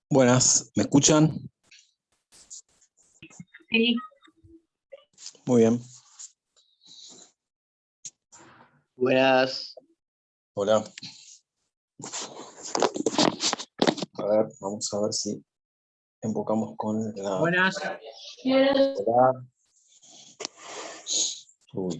Buenas, ¿me escuchan? Sí. Muy bien. Buenas. Hola. A ver, vamos a ver si invocamos con la... Buenas. Hola. Uy.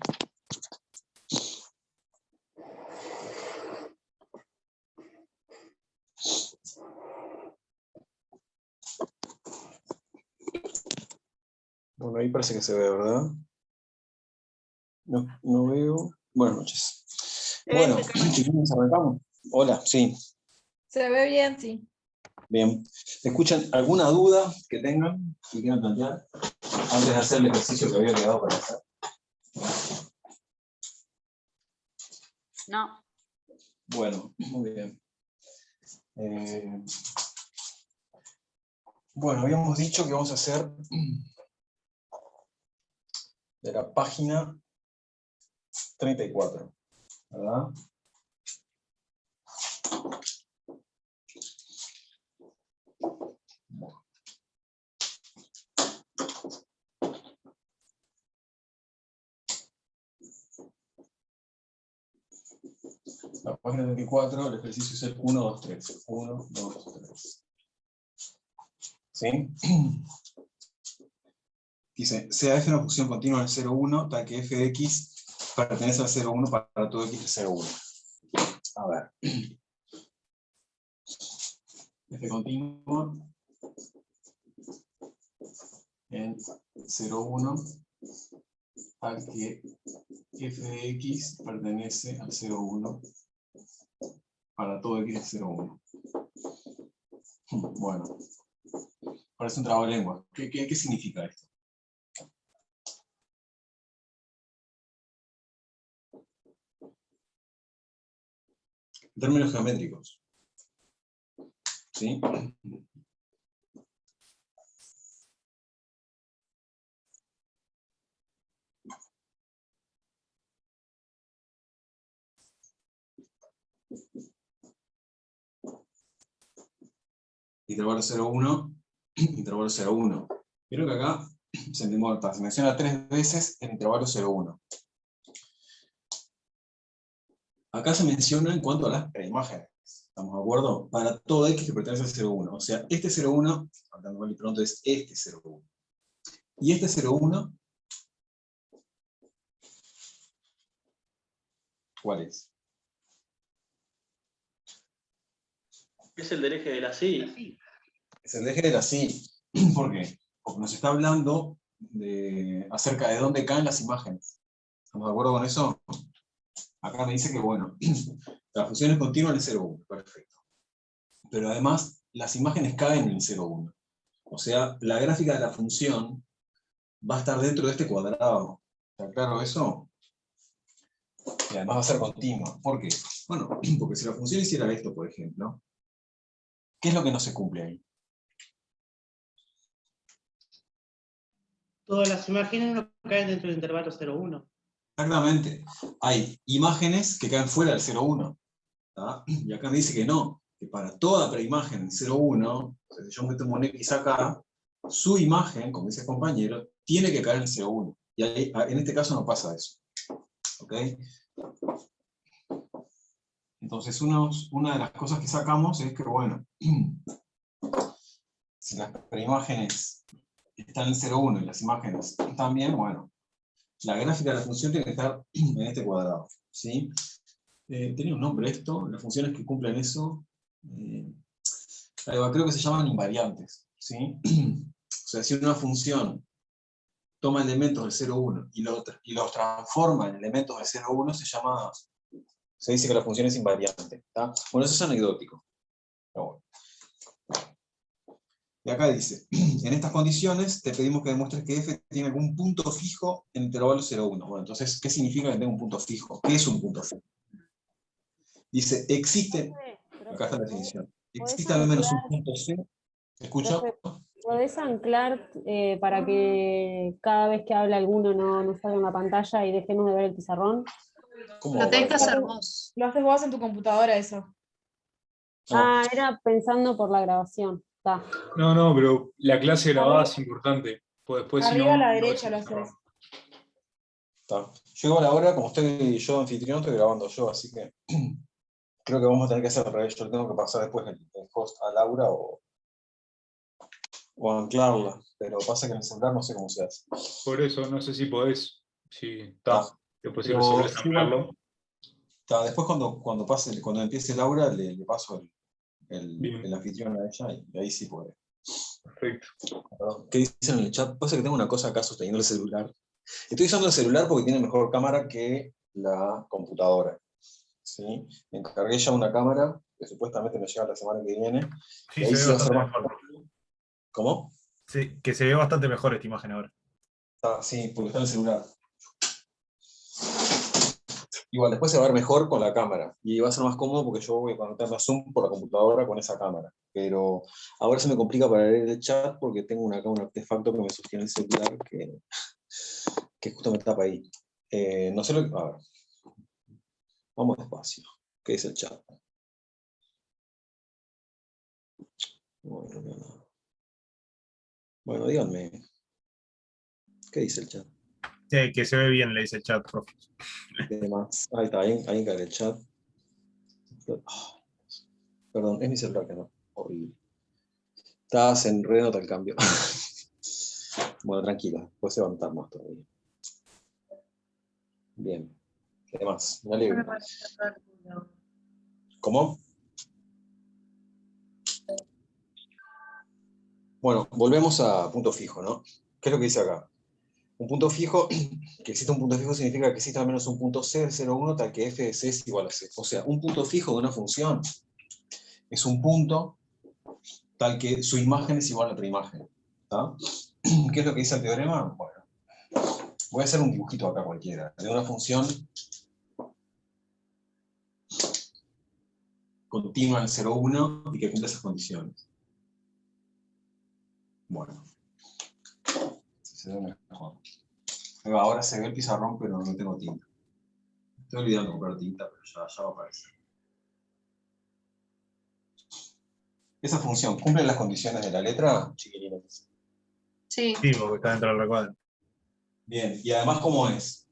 Bueno, ahí parece que se ve, ¿verdad? No veo. Buenas noches. Bueno, chicos, arrancamos. Hola, sí, Se ve bien, sí. bien. ¿Escuchan alguna duda que tengan, que quieran plantear, antes de hacer el ejercicio que había quedado para hacer? No. Bueno, muy bien. Bueno, habíamos dicho que vamos a hacer de la página 34, ¿verdad? La página 34, el ejercicio es el 1, 2, 3. 1, 2, 3. ¿Sí? Dice, sea f una función continua del 0, 1, tal que f de x pertenece al 0, 1 para todo x de 0, 1. A ver. F continua en 0, 1, tal que f de x pertenece al 0, 1 para todo x de 0, 1. Bueno, parece un trabalengua. ¿Qué significa esto? En términos geométricos. ¿Sí? Intervalo 0, 1, intervalo 0, 1. Creo que acá se menciona 3 veces el intervalo 0, 1. Acá se menciona en cuanto a las preimágenes. ¿Estamos de acuerdo? Para todo x que pertenece al 0, 1. O sea, este 0, 1, hablando mal y pronto, es este 0, 1. Y este 0, 1, ¿cuál es? Es el del eje de la sí. Es el eje de la sí. ¿Por qué? Porque nos está hablando acerca de dónde caen las imágenes. ¿Estamos de acuerdo con eso? Acá me dice que, bueno, la función es continua en el 0, 1. Perfecto. Pero además, las imágenes caen en el 0, 1. O sea, la gráfica de la función va a estar dentro de este cuadrado. ¿Está claro eso? Y además va a ser continua. ¿Por qué? Bueno, porque si la función hiciera esto, por ejemplo, ¿qué es lo que no se cumple ahí? Todas las imágenes no caen dentro del intervalo 0,1. Exactamente. Hay imágenes que caen fuera del 0,1. Y acá me dice que no, que para toda preimagen en 0,1, o sea, si yo meto un X acá, su imagen, como dice el compañero, tiene que caer en 0,1. Y ahí, en este caso no pasa eso. ¿Ok? Entonces, una de las cosas que sacamos es que, bueno, si las preimágenes están en 0,1 y las imágenes están bien, bueno, la gráfica de la función tiene que estar en este cuadrado. ¿Sí? Tenía un nombre esto, las funciones que cumplen eso, creo que se llaman invariantes. ¿Sí? O sea, si una función toma elementos del 0,1 y los transforma en elementos del 0,1, se dice que la función es invariante. ¿Tá? Bueno, eso es anecdótico. Pero bueno. Y acá dice, en estas condiciones te pedimos que demuestres que f tiene algún punto fijo en el intervalo 0,1. Bueno, entonces, ¿qué significa que tenga un punto fijo? ¿Qué es un punto fijo? Dice, existe, acá está la definición, existe al menos un punto C. ¿Escucha? ¿Podés anclar para que cada vez que habla alguno no salga en la pantalla y dejemos de ver el pizarrón? ¿Cómo? Lo tenés que Para- hacer vos. Lo haces vos en tu computadora eso. Ah, era pensando por la grabación. Está. No, pero la clase grabada es importante. Pues después, si Arriba no, a la no derecha lo es haces. Está. Yo igual ahora, como estoy yo anfitrión, estoy grabando yo, así que creo que vamos a tener que hacer al revés. Yo tengo que pasar después el host a Laura o anclarla, pero pasa que en el celular no sé cómo se hace. Por eso, no sé si podés. Sí, está. Está. Después si Pero resolvés sí, igual, ampliarlo. está. Después cuando empiece Laura, le paso el Bien, anfitrión a ella y ahí sí puede. perfecto. Perdón, ¿qué dicen en el chat? Pasa que tengo una cosa acá sosteniendo el celular. Estoy usando el celular porque tiene mejor cámara que la computadora. ¿Sí? Me encargué ya una cámara que supuestamente me llega la semana que viene. Sí, Y ahí se ve sí va a ser bastante más. mejor. ¿Cómo? Sí, que se ve bastante mejor esta imagen ahora. Ah, sí, porque está en el celular. Igual, después se va a ver mejor con la cámara. Y va a ser más cómodo porque yo voy a conectarme a Zoom por la computadora con esa cámara. Pero ahora se me complica para leer el chat porque tengo acá un artefacto que me sostiene el celular que justo me tapa ahí. No sé lo que. A ver. Vamos despacio. ¿Qué dice el chat? Bueno, díganme. ¿Qué dice el chat? Que se ve bien, le dice el chat, profe. ¿Qué más? Ahí está, ahí cae el chat. Oh, perdón, es mi celular que no. Horrible. Estás en re nota el cambio. Bueno, tranquila, después se va a notar más todavía. Bien. ¿Qué más? Me alegro. ¿Cómo? Bueno, volvemos a punto fijo, ¿no? ¿Qué es lo que dice acá? Un punto fijo, que existe un punto fijo significa que existe al menos un punto C del 0,1 tal que f de C es igual a C. O sea, un punto fijo de una función es un punto tal que su imagen es igual a otra imagen. ¿Tá? ¿Qué es lo que dice el teorema? Bueno, voy a hacer un dibujito acá cualquiera, de una función continua en 0,1 y que cumple esas condiciones. Bueno, se ve mejor. Ahora se ve el pizarrón, pero no tengo tinta. Estoy olvidando comprar tinta, pero ya va a aparecer. Esa función cumple las condiciones de la letra, chiquilines. Sí. Sí, porque está dentro del recuadro. Bien, y además, ¿cómo es?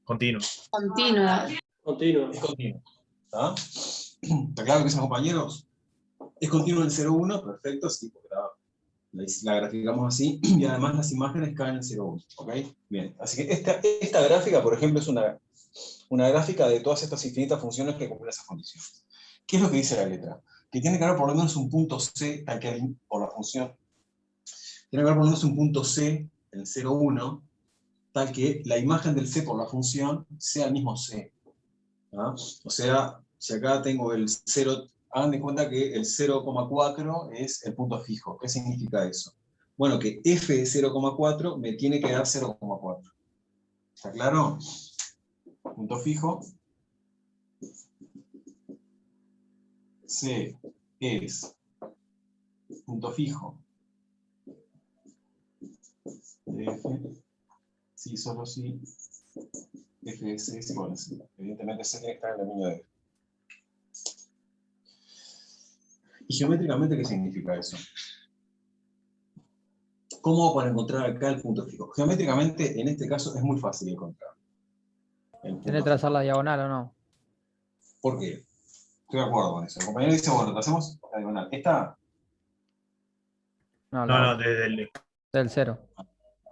Continuo. Continua. Continuo. Es continuo. ¿Está? ¿Está claro que dicen los compañeros? Es continuo en el 0,1, perfecto, sí, porque la graficamos así, y además las imágenes caen en el 0,1, ¿ok? Bien, así que esta gráfica, por ejemplo, es una gráfica de todas estas infinitas funciones que cumplen esas condiciones. ¿Qué es lo que dice la letra? Que tiene que haber por lo menos un punto C, tal que por la función, tiene que haber por lo menos un punto C, el 0,1, tal que la imagen del C por la función sea el mismo C. ¿Ah? O sea, si acá tengo el 0, hagan de cuenta que el 0,4 es el punto fijo. ¿Qué significa eso? Bueno, que f de 0,4 me tiene que dar 0,4. ¿Está claro? Punto fijo. C es punto fijo de f, si solo si f de c es igual a c. Evidentemente c tiene que estar en el dominio de f. ¿Y geométricamente qué significa eso? ¿Cómo para encontrar acá el punto fijo? Geométricamente, en este caso, es muy fácil encontrar el punto ¿Tiene que trazar fijo. la diagonal o no? ¿Por qué? Estoy de acuerdo con eso. El compañero dice, bueno, tracemos la diagonal. Esta, No, No, la no, otra. desde el. Del 0.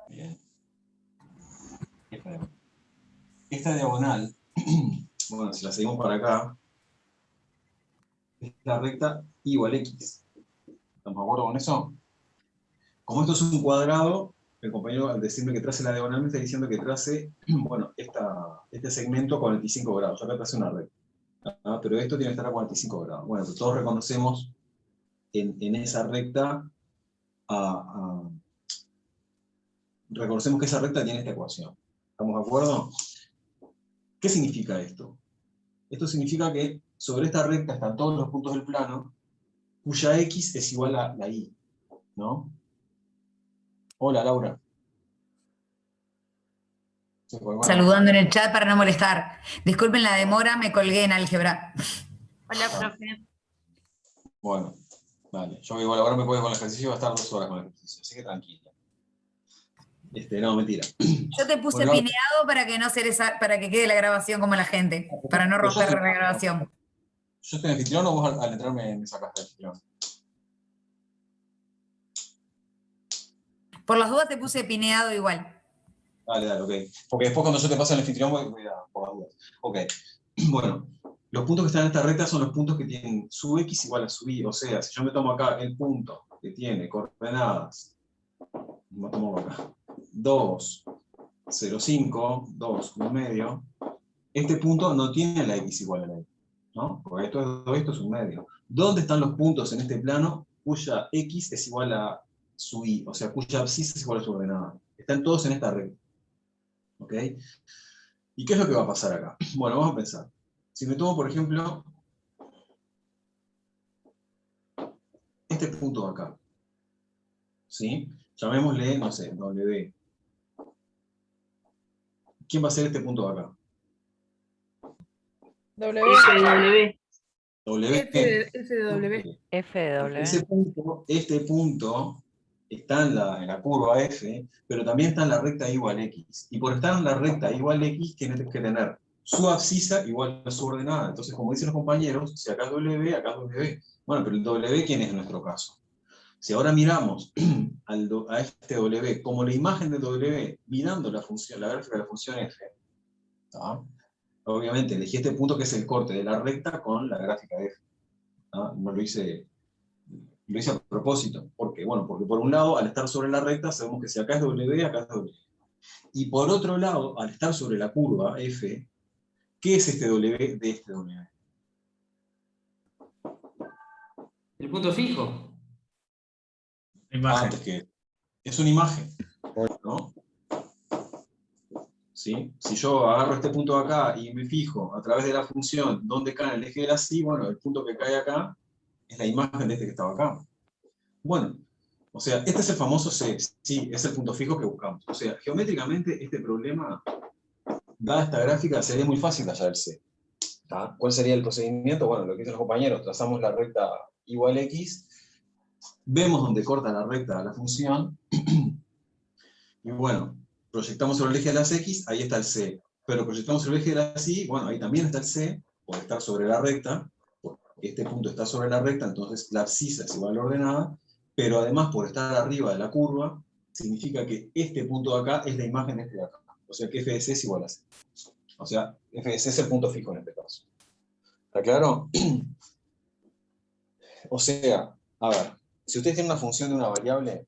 bien. Esta diagonal, bueno, si la seguimos para acá, es la recta y igual x. ¿Estamos de acuerdo con eso? Como esto es un cuadrado, el compañero al decirme que trace la diagonal me está diciendo que trace, bueno, este segmento a 45 grados. Yo acá trace una recta. ¿Ah? Pero esto tiene que estar a 45 grados. Bueno, pues todos reconocemos en esa recta, reconocemos que esa recta tiene esta ecuación. ¿Estamos de acuerdo? ¿Qué significa esto? Esto significa que sobre esta recta están todos los puntos del plano, cuya x es igual a la y, ¿no? Hola, Laura. Bueno, Saludando en el chat para no molestar. Disculpen la demora, me colgué en álgebra. Hola, profe. bueno, Vale, yo igual ahora me puedo con el ejercicio, va a estar 2 horas con el ejercicio, así que tranquilo. No, mentira. Yo te puse Bueno, pineado para que no para que quede la grabación como la gente, para no pero yo romper estoy- la grabación. ¿Yo estoy en anfitrión o vos al entrar me sacaste de anfitrión? Por las dudas te puse pineado igual. Dale, ok. Porque después cuando yo te paso el anfitrión voy a por las dudas. Ok. Bueno, los puntos que están en esta recta son los puntos que tienen su x igual a su y. O sea, si yo me tomo acá el punto que tiene coordenadas, me tomo acá, 2, 0, 5, 2, 1 medio, este punto no tiene la x igual a la y, ¿no? Porque esto es 2, esto es un medio. ¿Dónde están los puntos en este plano cuya x es igual a su y? O sea, cuya abscisa es igual a su ordenada. Están todos en esta recta. ¿Ok? ¿Y qué es lo que va a pasar acá? Bueno, vamos a pensar. Si me tomo, por ejemplo, este punto de acá, ¿sí? Llamémosle, no sé, W. ¿Quién va a ser este punto de acá? W. W. F de W. F de W. Este punto está en la curva F, pero también está en la recta y igual X. Y por estar en la recta y igual X, tiene que tener su abscisa igual a su ordenada. Entonces, como dicen los compañeros, si acá es W, acá es W. Bueno, pero el W, ¿quién es en nuestro caso? Si ahora miramos a este W como la imagen de W, mirando la gráfica de la función F, ¿tá? Obviamente elegí este punto que es el corte de la recta con la gráfica de F. ¿Tá? No lo hice a propósito. ¿Por qué? Bueno, porque por un lado, al estar sobre la recta, sabemos que si acá es W, acá es W. Y por otro lado, al estar sobre la curva F, ¿qué es este W de este W? El punto fijo. Imagen. Antes que es una imagen, ¿no? ¿Sí? Si yo agarro este punto de acá y me fijo a través de la función dónde cae el eje de la sí, bueno, el punto que cae acá es la imagen de este que estaba acá. Bueno, o sea, este es el famoso C, sí, es el punto fijo que buscamos. O sea, geométricamente este problema, dada esta gráfica, sería muy fácil de hallar el C. ¿Tá? ¿Cuál sería el procedimiento? Bueno, lo que dicen los compañeros, trazamos la recta igual X, vemos dónde corta la recta la función, y bueno, proyectamos sobre el eje de las X, ahí está el C. Pero proyectamos sobre el eje de las Y, bueno, ahí también está el C, por estar sobre la recta, porque este punto está sobre la recta, entonces la abscisa es igual a la ordenada, pero además por estar arriba de la curva, significa que este punto de acá es la imagen de este de acá. O sea que f de c es igual a c. O sea, f de c es el punto fijo en este caso. ¿Está claro? O sea, a ver, si ustedes tienen una función de una variable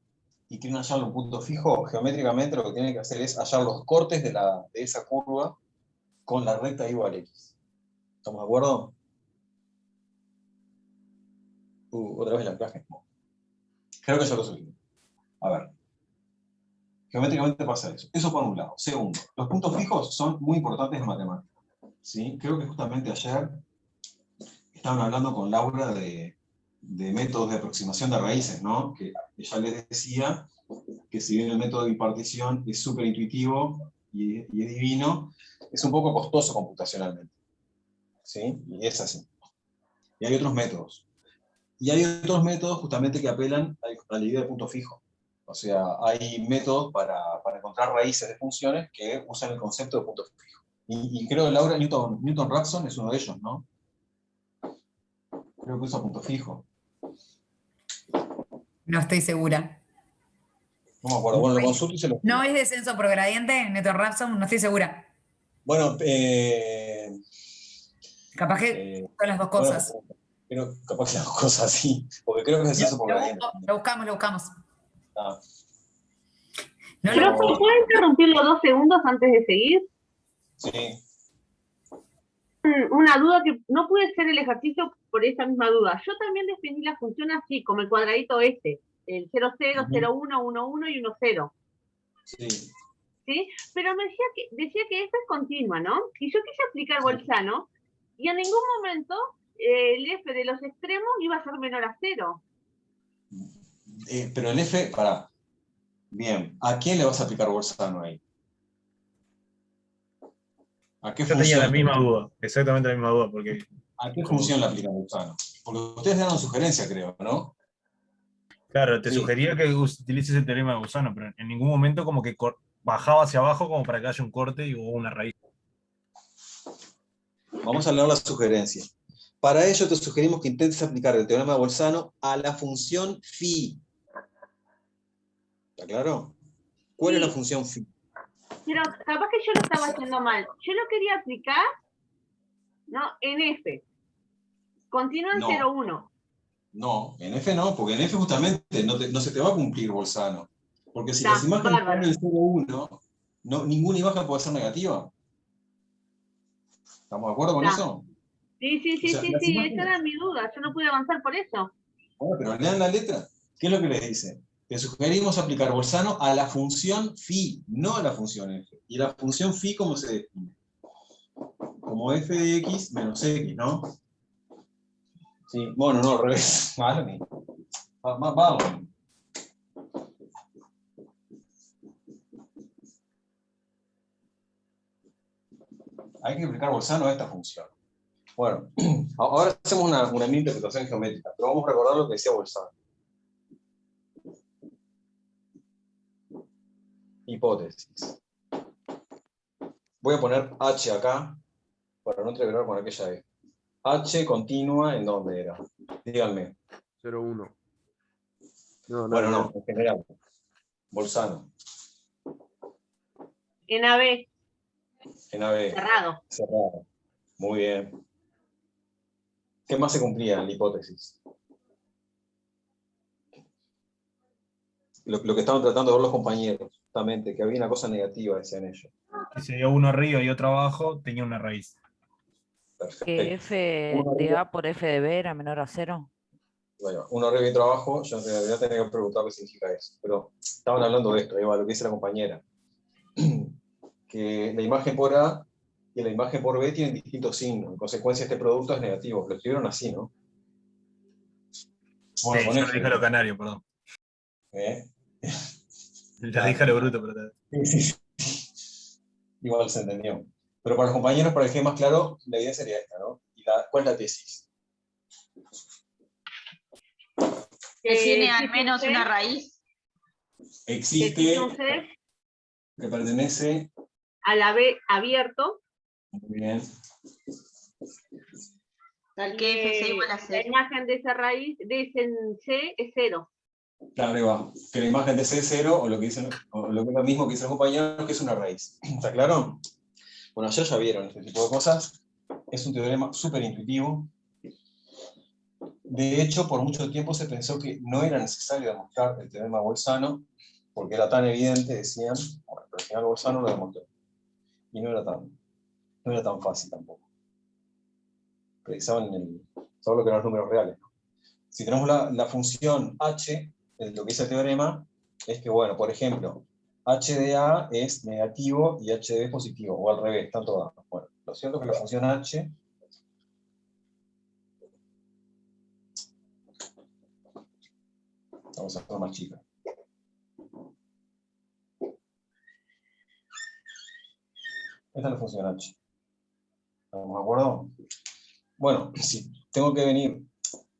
y quieren hallar un punto fijo, geométricamente lo que tienen que hacer es hallar los cortes de esa curva con la recta igual a x. ¿Estamos de acuerdo? Otra vez la clase. Creo que ya lo subí. A ver. Geométricamente pasa eso. Eso por un lado. Segundo, los puntos fijos son muy importantes en matemáticas. ¿Sí? Creo que justamente ayer estaban hablando con Laura de métodos de aproximación de raíces, ¿no? Que ya les decía que si bien el método de bipartición es súper intuitivo y es divino, es un poco costoso computacionalmente. ¿Sí? Y es así. Y hay otros métodos. Y hay otros métodos justamente que apelan a la idea de punto fijo. O sea, hay métodos para encontrar raíces de funciones que usan el concepto de punto fijo. Y creo que Laura Newton-Raphson es uno de ellos, ¿no? Creo que usa punto fijo. No estoy segura. No me acuerdo. Bueno, lo consulto y se lo... ¿No es descenso por gradiente, Neto Rapson? No estoy segura. Bueno, Capaz que son las dos cosas. Bueno, pero capaz que las cosas así. Porque creo que es eso por gradiente. Lo buscamos, lo buscamos. Ah. No Pero- lo- Profe, ¿puedo interrumpirlo 2 segundos antes de seguir? Sí. Una duda que no pude hacer el ejercicio por esa misma duda. Yo también definí la función así, como el cuadradito este, el 0, 0, 0, 1, 1, 1 y 1, 0. Sí. ¿Sí? Pero me decía que esta es continua, ¿no? Y yo quise aplicar Bolzano, y en ningún momento el f de los extremos iba a ser menor a 0. Pero el F, pará. Bien, ¿a quién le vas a aplicar Bolzano ahí? ¿A qué Yo tenía función? la misma duda, exactamente la misma duda, porque ¿A qué función le aplican Bolzano? Porque ustedes dan una sugerencia, creo, ¿no? Claro, te Sí. sugería que utilices el teorema de Bolzano, pero en ningún momento como que bajaba hacia abajo como para que haya un corte y hubo una raíz. Vamos a leer la sugerencia. Para ello te sugerimos que intentes aplicar el teorema de Bolzano a la función phi. ¿Está claro? ¿Cuál es la Sí. función phi? Pero capaz que yo lo estaba haciendo mal. Yo lo quería aplicar, ¿no? En F. Continúa en No. 0,1. No, en F no, porque en F justamente no se te va a cumplir Bolzano. Porque si las Está, imágenes bárbaro. están en el 0,1, ninguna imagen puede ser negativa. ¿Estamos de acuerdo con Está. eso? Sí, sí, O sí, sea, sí, las sí. imágenes- Esa era mi duda. Yo no pude avanzar por eso. Bueno, pero lean la letra. ¿Qué es lo que les dice? Te sugerimos aplicar Bolzano a la función phi, no a la función f. ¿Y la función phi cómo se define? Como f de x menos x, ¿no? Sí, bueno, no, al revés. Vale. Vamos. Hay que aplicar Bolzano a esta función. Bueno, ahora hacemos una mini interpretación geométrica, pero vamos a recordar lo que decía Bolzano. Hipótesis. Voy a poner H acá, para no entreverar con aquella E. H continua, ¿en dónde era? Díganme. 0,1. No, Bueno, nada. no, en general. Bolzano, En AB, en AB, cerrado. cerrado. Muy bien. ¿Qué más se cumplía en la hipótesis? Lo que estaban tratando de ver los compañeros, justamente, que había una cosa negativa, decían ellos. Y si había uno arriba y otro abajo, tenía una raíz. Perfecto. Que F de A por F de B era menor a 0. Bueno, uno arriba y otro abajo, yo en realidad tenía que preguntar qué significa eso. Pero estaban hablando de esto, Eva, lo que dice la compañera. Que la imagen por A y la imagen por B tienen distintos signos. En consecuencia, este producto es negativo. Lo escribieron así, ¿no? Bueno, Sí, con yo F. lo dije a lo canario, perdón. ¿Eh? Lo dije a lo bruto, pero Sí. Igual se entendió. Pero para los compañeros, para el que es más claro, la idea sería esta, ¿no? ¿Cuál es la tesis? Que tiene al existe un menos C, una raíz. que Existe, existe un C que pertenece, a la B abierto. muy bien, Tal que F sea igual a La 0. imagen de esa raíz, de ese C, es 0. claro, ahí va, que la imagen de C es 0, o lo que dicen, o lo que es lo mismo que dicen los compañeros, que es una raíz. ¿Está claro? Bueno, ya vieron este tipo de cosas. Es un teorema súper intuitivo. De hecho, por mucho tiempo se pensó que no era necesario demostrar el teorema Bolzano, porque era tan evidente, decían, bueno, pero al final Bolzano lo demostró. Y no era tan fácil tampoco. Precisaban todo lo que eran los números reales, ¿no? Si tenemos la función h, lo que dice el teorema, es que, bueno, por ejemplo, h de a es negativo y h de b es positivo, o al revés, tanto dados. Bueno, lo cierto es que la función h vamos a hacer más chica. Esta es la función h. ¿Estamos de acuerdo? Bueno, si tengo que venir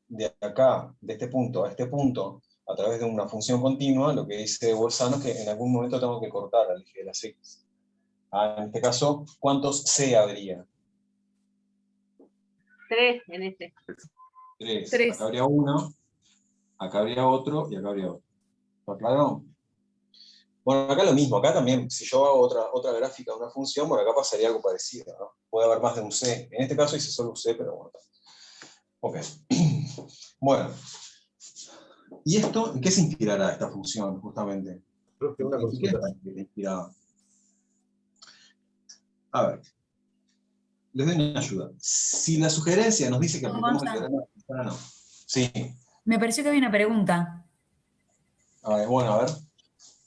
de acá, de este punto a este punto, a través de una función continua, lo que dice Bolzano es que en algún momento tengo que cortar al eje de las x. En este caso, ¿cuántos c habría? 3 en ese. 3. Tres. Acá habría uno, acá habría otro y acá habría otro. ¿Está claro? Bueno, acá lo mismo, acá también, si yo hago otra gráfica de una función, bueno, acá pasaría algo parecido, ¿no? Puede haber más de un c. En este caso hice solo un c, pero bueno. Ok. Bueno. ¿Y esto en qué se inspirará esta función, justamente? Profe, una ¿En qué consulta. está inspirada? A ver. Les doy una ayuda. Si la sugerencia nos dice que apliquemos el Gonza. teorema de Bolzano. Sí. Me pareció que había una pregunta. A ver, bueno, a ver.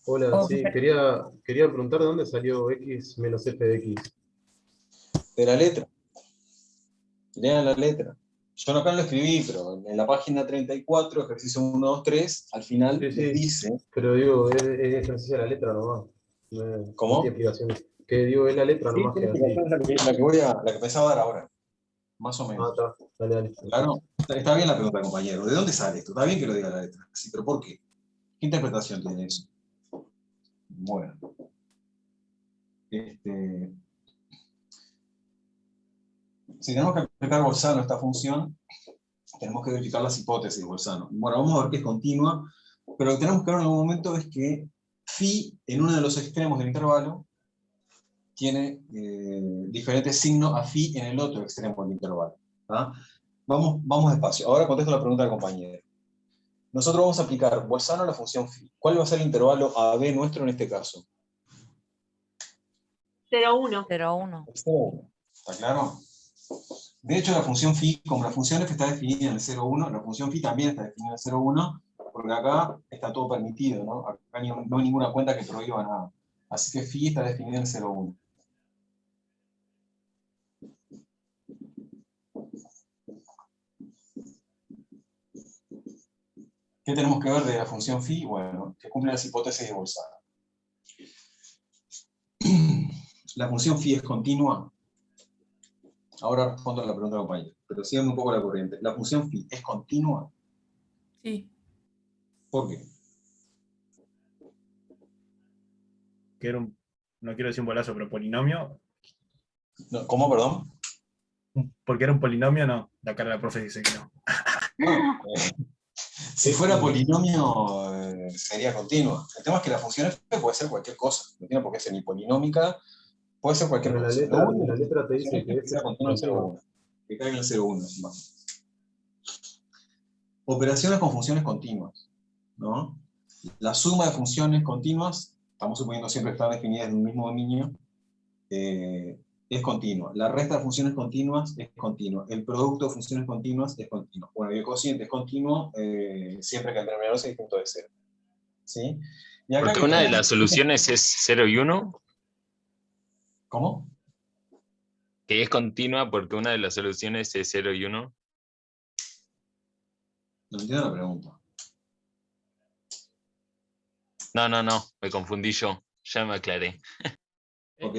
Hola, Oh, sí, quería preguntar de dónde salió x menos f de x. De la letra. Lean la letra. Yo acá no lo escribí, pero en la página 34, ejercicio 1, 2, 3, al final Sí, les sí. dice. Pero digo, es sencilla la letra nomás. ¿Cómo? No tiene explicaciones. Que digo, es la letra Sí, nomás que tiene así. explicación, es la que pensaba dar ahora. Más o Ah, menos. está. Dale, dale. Claro, está bien la pregunta, compañero. ¿De dónde sale esto? Está bien que lo diga la letra. Sí, pero ¿por qué? ¿Qué interpretación tiene eso? Bueno. Si tenemos que aplicar Bolzano a esta función, tenemos que verificar las hipótesis de Bolzano. Bueno, vamos a ver que es continua, pero lo que tenemos que ver en algún momento es que phi en uno de los extremos del intervalo tiene diferentes signos a phi en el otro extremo del intervalo. ¿Ah? Vamos despacio. Ahora contesto la pregunta del compañero. Nosotros vamos a aplicar Bolzano a la función phi. ¿Cuál va a ser el intervalo AB nuestro en este caso? 0,1. 0,1. 0,1. ¿Está claro? De hecho, la función phi, como la función f está definida en el 0,1, la función phi también está definida en el 0,1, porque acá está todo permitido, ¿no? Acá no hay ninguna cuenta que prohíba nada. Así que phi está definida en el 0,1. ¿Qué tenemos que ver de la función phi? Bueno, que cumple las hipótesis de Bolzano. La función phi es continua. Ahora respondo a la pregunta del compañero, pero síganme un poco la corriente. ¿La función phi es continua? Sí. ¿Por qué? Que era no quiero decir un bolazo, pero polinomio. No, ¿cómo, perdón? Porque era un polinomio, no. La cara de la profe dice que no. Si fuera polinomio, sería continua. El tema es que la función f puede ser cualquier cosa. No tiene por qué ser ni polinómica, puede ser cualquier Pero cosa. la letra te dice que sea es continua en continua. 0,1. Que caiga en el 0,1 encima. Operaciones con funciones continuas, ¿no? La suma de funciones continuas, estamos suponiendo siempre que están definidas en un mismo dominio, es continua. La resta de funciones continuas es continua. El producto de funciones continuas es continuo. Bueno, y el cociente es continuo siempre que el denominador sea distinto de 0. ¿Sí? Y acá Porque que una de tenemos- las soluciones es 0 y 1, ¿Cómo? que es continua porque una de las soluciones es 0 y 1. No entiendo la pregunta. No, me confundí yo. Ya me aclaré. Ok.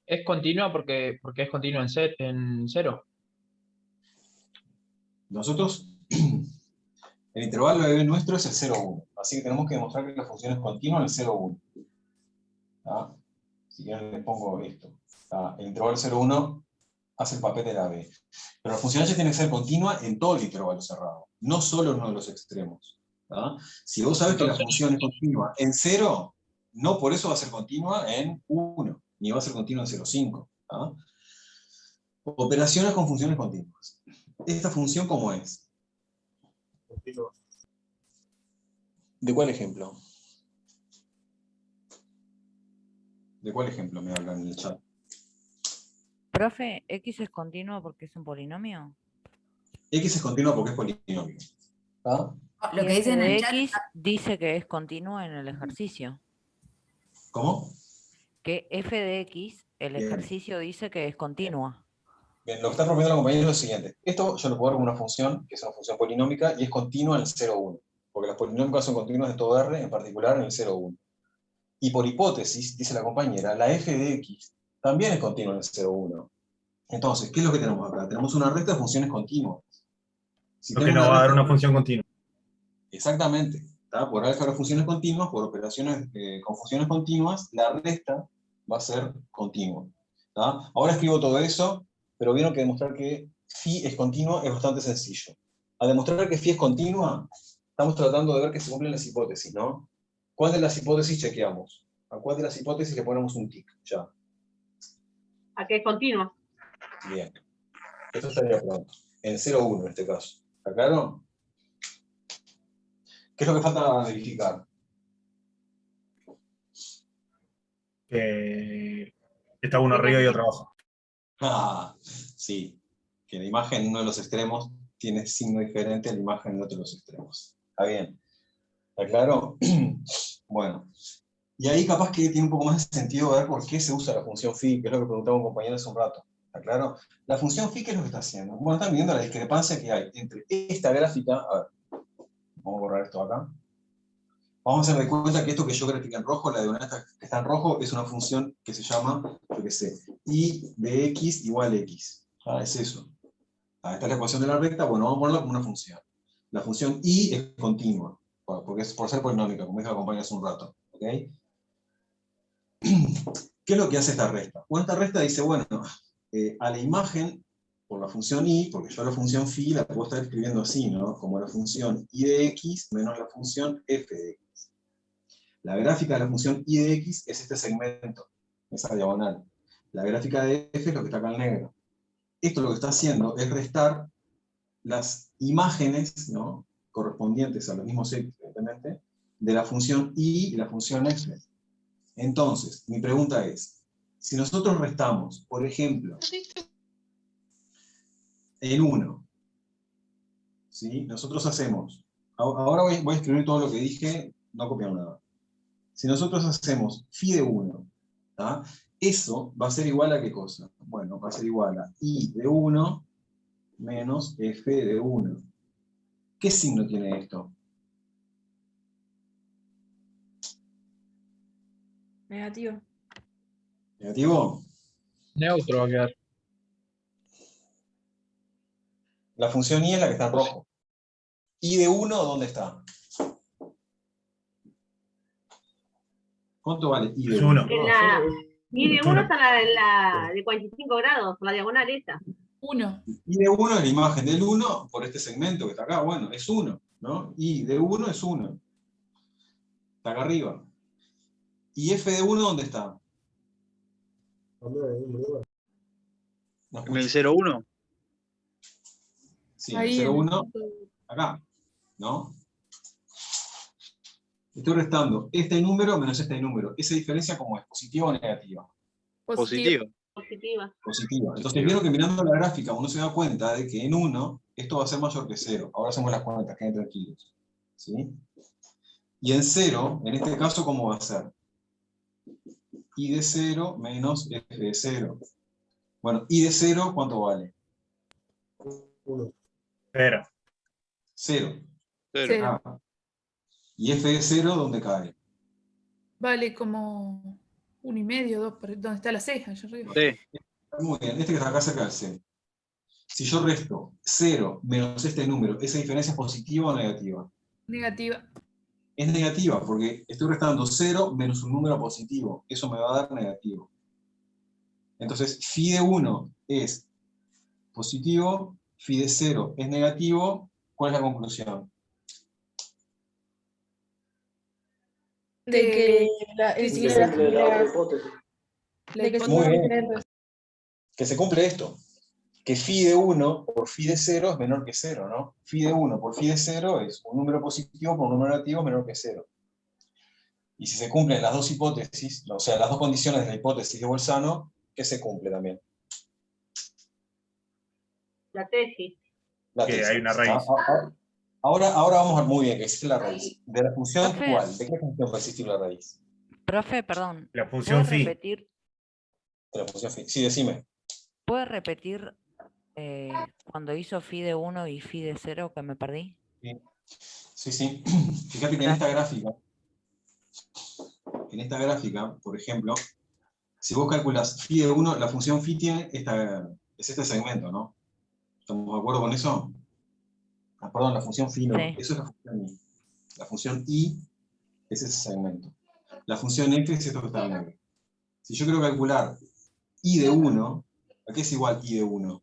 Es continua porque es continua en 0. Nosotros, el intervalo de B nuestro es el 0,1. Así que tenemos que demostrar que la función es continua en el 0,1. ¿Ah? Si quieren les pongo esto. ¿Ah? El intervalo 0,1 hace el papel de la B. Pero la función h tiene que ser continua en todo el intervalo cerrado, no solo en uno de los extremos. ¿Ah? Si vos sabés que la función es continua en 0, no por eso va a ser continua en 1, ni va a ser continua en 0,5. ¿Ah? Operaciones con funciones continuas. ¿Esta función cómo es? Continua. ¿De cuál ejemplo? ¿De cuál ejemplo me hablan en el chat? Profe, ¿X es continua porque es un polinomio? X es continua porque es polinomio. ¿Ah? Lo que Y dicen f en de el chat. X dice que es continua en el ejercicio. ¿Cómo? Que f de X, el Bien. ejercicio dice que es continua. Bien, lo que está proponiendo la compañera es lo siguiente. Esto yo lo puedo ver como una función, que es una función polinómica, y es continua en el 0,1. Porque las polinómicas son continuas de todo R, en particular en el 0,1. Y por hipótesis, dice la compañera, la f de X también es continua en el 0,1. Entonces, ¿qué es lo que tenemos acá? Tenemos una resta de funciones continuas. Si Lo que tengo no va a dar resta- una función continua. Exactamente. ¿Tá? Por álgebra de funciones continuas, por operaciones con funciones continuas, la resta va a ser continua. ¿Tá? Ahora escribo todo eso, pero vieron que demostrar que phi es continua es bastante sencillo. Al demostrar que phi es continua, estamos tratando de ver que se cumplen las hipótesis, ¿no? ¿Cuál de las hipótesis chequeamos? ¿A cuál de las hipótesis le ponemos un tic? Ya. ¿A qué es continua? Bien. Esto estaría pronto. En 0,1 en este caso. ¿Está claro? ¿Qué es lo que falta verificar? Que está uno arriba y otro abajo. Ah, sí. Que la imagen en uno de los extremos tiene signo diferente a la imagen en otro de los extremos. ¿Está bien? ¿Está claro? Bueno. Y ahí capaz que tiene un poco más de sentido ver por qué se usa la función phi, que es lo que preguntaba un compañero hace un rato. ¿Está claro? La función phi, ¿qué es lo que está haciendo? Bueno, están viendo la discrepancia que hay entre esta gráfica. A ver, vamos a borrar esto acá. Vamos a hacer de cuenta que esto que yo grafiqué en rojo, la diagonal que está en rojo, es una función que se llama, yo qué sé, y de x igual x. Ah, es eso. Esta es la ecuación de la recta, bueno, vamos a ponerla como una función. La función y es continua, porque es por ser polinómica, como dijo la compañera hace un rato. ¿Ok? ¿Qué es lo que hace esta resta? Bueno, esta resta dice, bueno, a la imagen, por la función y, porque yo la función phi la puedo estar escribiendo así, ¿no? Como la función y de x menos la función f de x. La gráfica de la función y de x es este segmento, esa diagonal. La gráfica de f es lo que está acá en negro. Esto lo que está haciendo es restar las imágenes, ¿no?, correspondientes a los mismos x, evidentemente, de la función y la función f. Entonces, mi pregunta es, si nosotros restamos, por ejemplo, el 1, ¿sí? Nosotros hacemos, ahora voy a escribir todo lo que dije, no copiar nada. Si nosotros hacemos phi de 1, ¿tá? Eso va a ser igual a ¿qué cosa? Bueno, va a ser igual a i de 1 menos f de 1. ¿Qué signo tiene esto? Negativo. ¿Negativo? Neutro va a quedar. La función i es la que está en rojo. ¿I de 1 dónde está? ¿Cuánto vale i de 1? Y de 1 está en la de 45 grados, la diagonal esa. 1. I de 1 es la imagen del 1 por este segmento que está acá. Bueno, es 1, ¿no? I de 1 es 1. Está acá arriba. ¿Y f de 1 dónde está? En el 0,1. Sí, en el 0,1, acá, ¿no? Estoy restando este número menos este número. ¿Esa diferencia cómo es? ¿Positiva o negativa? Positiva. Positiva. Positiva. Entonces vieron que mirando la gráfica uno se da cuenta de que en 1 esto va a ser mayor que 0. Ahora hacemos las cuentas, queden tranquilos. ¿Sí? Y en 0, en este caso, ¿cómo va a ser? I de 0 menos f de 0. Bueno, I de 0, ¿cuánto vale? 1. 0. 0. Cero. Ah. ¿Y f de 0 dónde cae? Vale como 1,5, 2, donde está la ceja, allá arriba. Sí. Muy bien, este que está acá cerca del 0. Si yo resto 0 menos este número, ¿esa diferencia es positiva o negativa? Negativa. Es negativa, porque estoy restando 0 menos un número positivo. Eso me va a dar negativo. Entonces, phi de 1 es positivo, phi de 0 es negativo. ¿Cuál es la conclusión? De que Muy bien. Que se cumple esto. Que phi de 1 por phi de 0 es menor que 0, ¿no? Phi de 1 por phi de 0 es un número positivo por un número negativo menor que 0. Y si se cumplen las dos hipótesis, o sea, las dos condiciones de la hipótesis de Bolzano, ¿qué se cumple también? La tesis. La Que tesis. hay una raíz. Ahora vamos a ver muy bien que existe la raíz. ¿De la función cuál? ¿De qué función va a existir la raíz? Profe, perdón. La función ¿puede phi. repetir, De la función phi. Sí, decime. ¿puede repetir cuando hizo phi de 1 y phi de 0 que me perdí? Sí. Fíjate que en esta gráfica, por ejemplo, si vos calculas phi de 1, la función phi tiene es este segmento, ¿no? ¿Estamos de acuerdo con eso? Perdón, la función phi no. Sí. Eso es la función i. La función i es ese segmento. La función f es esto que está en negro. Si yo quiero calcular i de 1, ¿a qué es igual i de 1?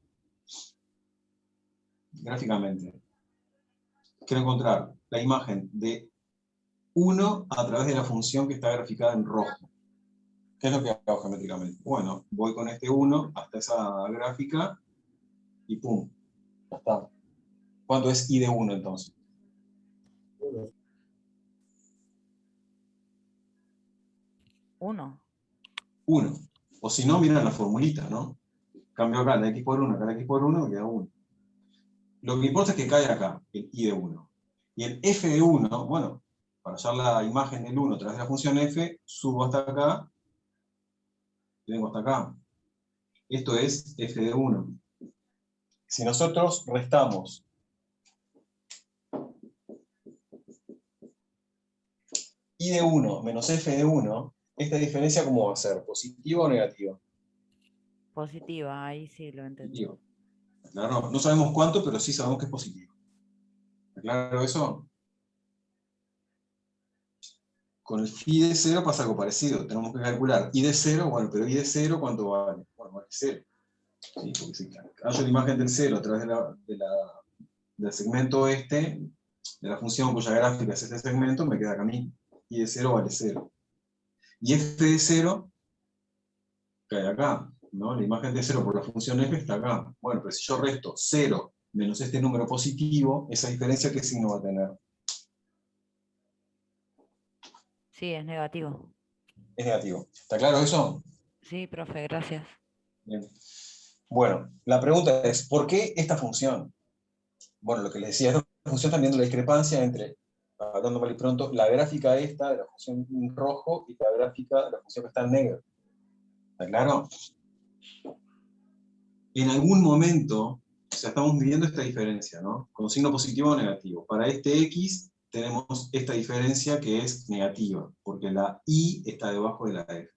Gráficamente. Quiero encontrar la imagen de 1 a través de la función que está graficada en rojo. ¿Qué es lo que hago geométricamente? Bueno, voy con este 1 hasta esa gráfica y ¡pum! Ya está. ¿Cuánto es i de 1 entonces? 1. 1. O si no, miran la formulita, ¿no? Cambio acá la x por 1, acá la x por 1, me queda 1. Lo que importa es que cae acá, el i de 1. Y el f de 1, bueno, para hallar la imagen del 1 a través de la función f, subo hasta acá, y vengo hasta acá. Esto es f de 1. Si nosotros restamos i de 1 menos f de 1, ¿esta diferencia cómo va a ser? ¿Positiva o negativa? Positiva, ahí sí lo entendí. Positiva. Claro, no sabemos cuánto, pero sí sabemos que es positivo. ¿Está claro eso? Con el phi de 0 pasa algo parecido. Tenemos que calcular i de 0, bueno, pero i de 0, ¿cuánto vale? Bueno, vale 0. Sí, porque si hallo la imagen del 0 a través del segmento este, de la función cuya gráfica es este segmento, me queda acá a mí. I de 0 vale 0. Y f de 0 cae acá, ¿no? La imagen de 0 por la función f está acá. Bueno, pero si yo resto 0 menos este número positivo, esa diferencia, ¿qué signo va a tener? Sí, es negativo. Es negativo. ¿Está claro eso? Sí, profe, gracias. Bien. Bueno, la pregunta es, ¿por qué esta función? Bueno, lo que les decía, esta función también de la discrepancia entre, hablando mal y pronto, la gráfica esta de la función en rojo y la gráfica de la función que está en negro. ¿Está claro? En algún momento, o sea, estamos midiendo esta diferencia, ¿no? Con signo positivo o negativo. Para este x tenemos esta diferencia que es negativa, porque la y está debajo de la f.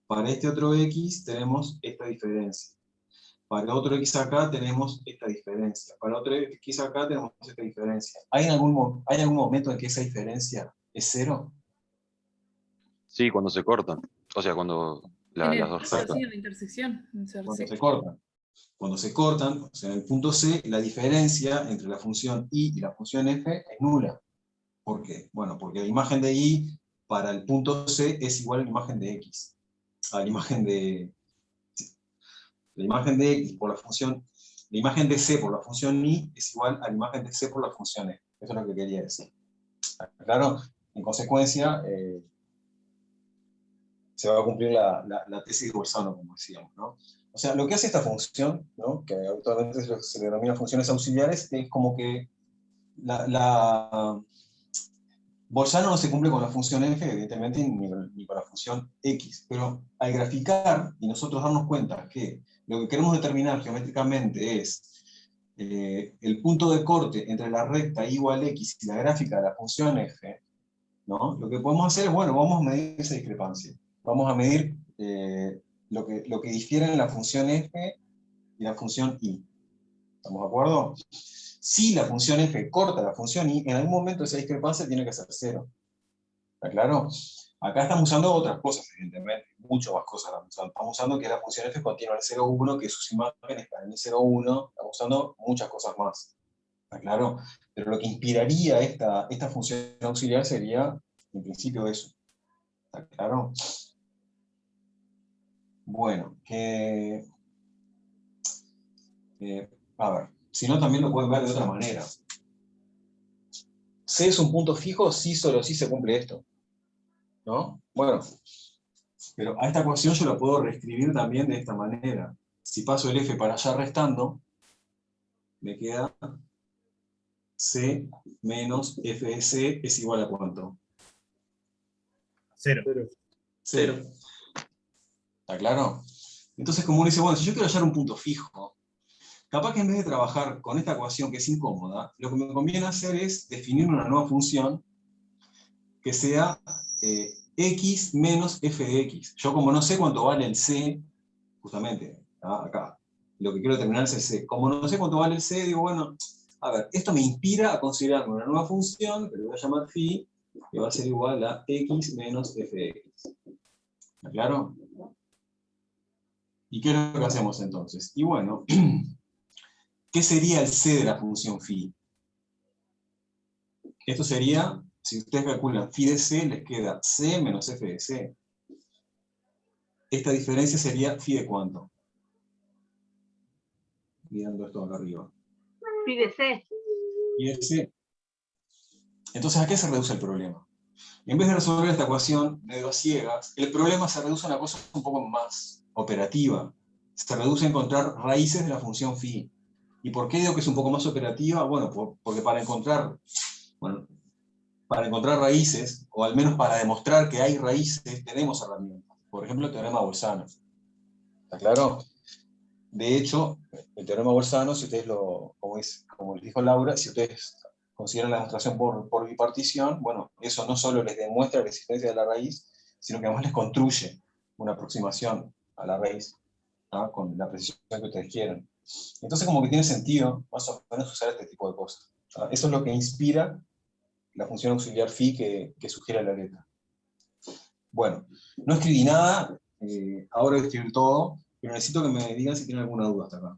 Para este otro x tenemos esta diferencia. Para otro x acá tenemos esta diferencia. Para otro x acá tenemos esta diferencia. ¿Hay algún momento en que esa diferencia es 0? Sí, cuando se cortan. O sea, cuando las dos Sí, rectas. en la intersección. Cuando se cortan. Cuando se cortan, o sea, en el punto C, la diferencia entre la función y la función f es nula. ¿Por qué? Bueno, porque la imagen de y para el punto C es igual a la imagen de x. A la imagen de x por la función, la imagen de C por la función y es igual a la imagen de C por la función f. Eso es lo que quería decir. Claro, en consecuencia, se va a cumplir la tesis de Bolzano, como decíamos, ¿no? O sea, lo que hace esta función, ¿no? Que actualmente se le denomina funciones auxiliares, es como que Bolzano no se cumple con la función f, evidentemente, ni con la función x, pero al graficar y nosotros darnos cuenta que lo que queremos determinar geométricamente es el punto de corte entre la recta y igual x y la gráfica de la función f, ¿no? Lo que podemos hacer es, bueno, vamos a medir esa discrepancia. Vamos a medir lo que difiere en la función f y la función y. ¿Estamos de acuerdo? Si la función f corta la función y, en algún momento esa discrepancia tiene que ser 0. ¿Está claro? Acá estamos usando otras cosas, evidentemente, muchas más cosas estamos usando que la función f contiene el 0, 1, que sus imágenes están en el 0, 1, estamos usando muchas cosas más. ¿Está claro? Pero lo que inspiraría esta función auxiliar sería, en principio, eso. ¿Está claro? Bueno, a ver, si no también lo pueden ver de otra manera. C es un punto fijo si solo si se cumple esto. ¿No? Bueno, pero a esta ecuación yo la puedo reescribir también de esta manera. Si paso el f para allá restando, me queda C menos f de C es igual a ¿cuánto? 0. 0. ¿Está claro? Entonces, como uno dice, bueno, si yo quiero hallar un punto fijo, capaz que en vez de trabajar con esta ecuación que es incómoda, lo que me conviene hacer es definir una nueva función que sea x menos f de x. Yo como no sé cuánto vale el c, justamente, acá, lo que quiero determinar es el c. Como no sé cuánto vale el c, digo, bueno, a ver, esto me inspira a considerar una nueva función, que le voy a llamar phi, que va a ser igual a x menos f de x. ¿Está claro? ¿Y qué es lo que hacemos entonces? Y bueno, ¿qué sería el c de la función phi? Esto sería, si ustedes calculan phi de c, les queda c menos f de c. Esta diferencia sería phi de ¿cuánto? Mirando esto acá arriba. Phi de c. Phi de c. Entonces, ¿a qué se reduce el problema? En vez de resolver esta ecuación medio a ciegas, el problema se reduce a una cosa un poco más operativa. Se reduce a encontrar raíces de la función phi. ¿Y por qué digo que es un poco más operativa? Bueno, porque para encontrar raíces, o al menos para demostrar que hay raíces, tenemos herramientas. Por ejemplo, el teorema Bolzano. ¿Está claro? De hecho, el teorema Bolzano, si ustedes como les dijo Laura, si ustedes consideran la demostración por bipartición, bueno, eso no solo les demuestra la existencia de la raíz, sino que además les construye una aproximación a la raíz, ¿no? Con la precisión que ustedes quieran. Entonces como que tiene sentido más o menos usar este tipo de cosas. Eso es lo que inspira la función auxiliar phi que sugiere la letra. Bueno, no escribí nada, ahora voy a escribir todo, pero necesito que me digan si tienen alguna duda hasta acá,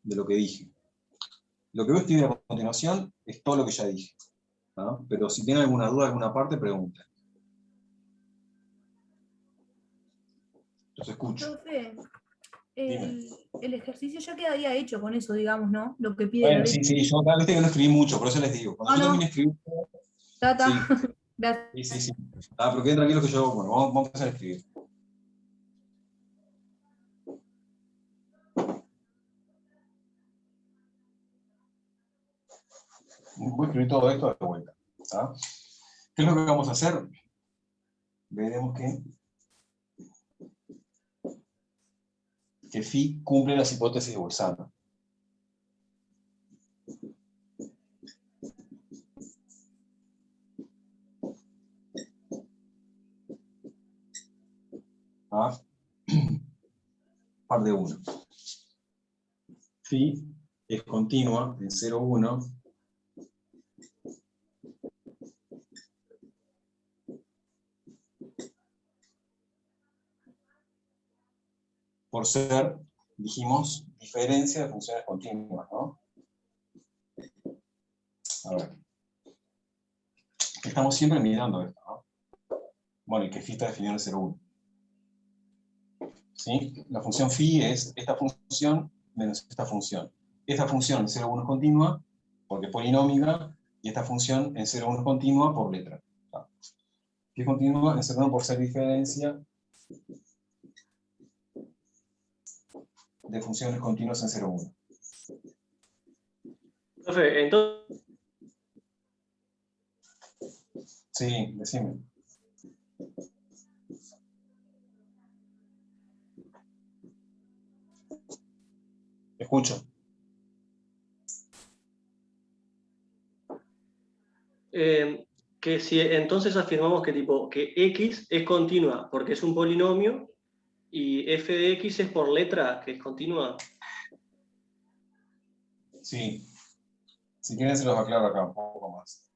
de lo que dije. Lo que voy a escribir a continuación es todo lo que ya dije, ¿no? Pero si tienen alguna duda, alguna parte, pregunten. Los escucho. Profe, el ejercicio ya quedaría hecho con eso, digamos, ¿no? Lo que pide la Bueno, letra. sí, yo acá viste que no escribí mucho, por eso les digo. Cuando yo termine de escribir, Está. sí, Gracias. sí. Pero queden tranquilos que yo, bueno, vamos a empezar a escribir. Voy a escribir todo esto de vuelta. ¿Tá? ¿Qué es lo que vamos a hacer? Veremos que phi cumple las hipótesis de Bolzano. ¿Ah? Par de 1. Phi es continua en 0, 1. Por ser, dijimos, diferencia de funciones continuas, ¿no? A ver. Estamos siempre mirando esto, ¿no? Bueno, y que phi está definido en 0, 1. ¿Sí? La función phi es esta función menos esta función. Esta función en 0, 1 es continua, porque es polinómica, y esta función en 0, 1 es continua por letra. Phi es continua en 0, 1 por ser diferencia de funciones continuas en 0, 1. Profe, entonces... Sí, decime. Escucho. Que si entonces afirmamos que x es continua porque es un polinomio y f de x es por letra que es continua. Sí. Si quieren se los aclaro acá un poco más.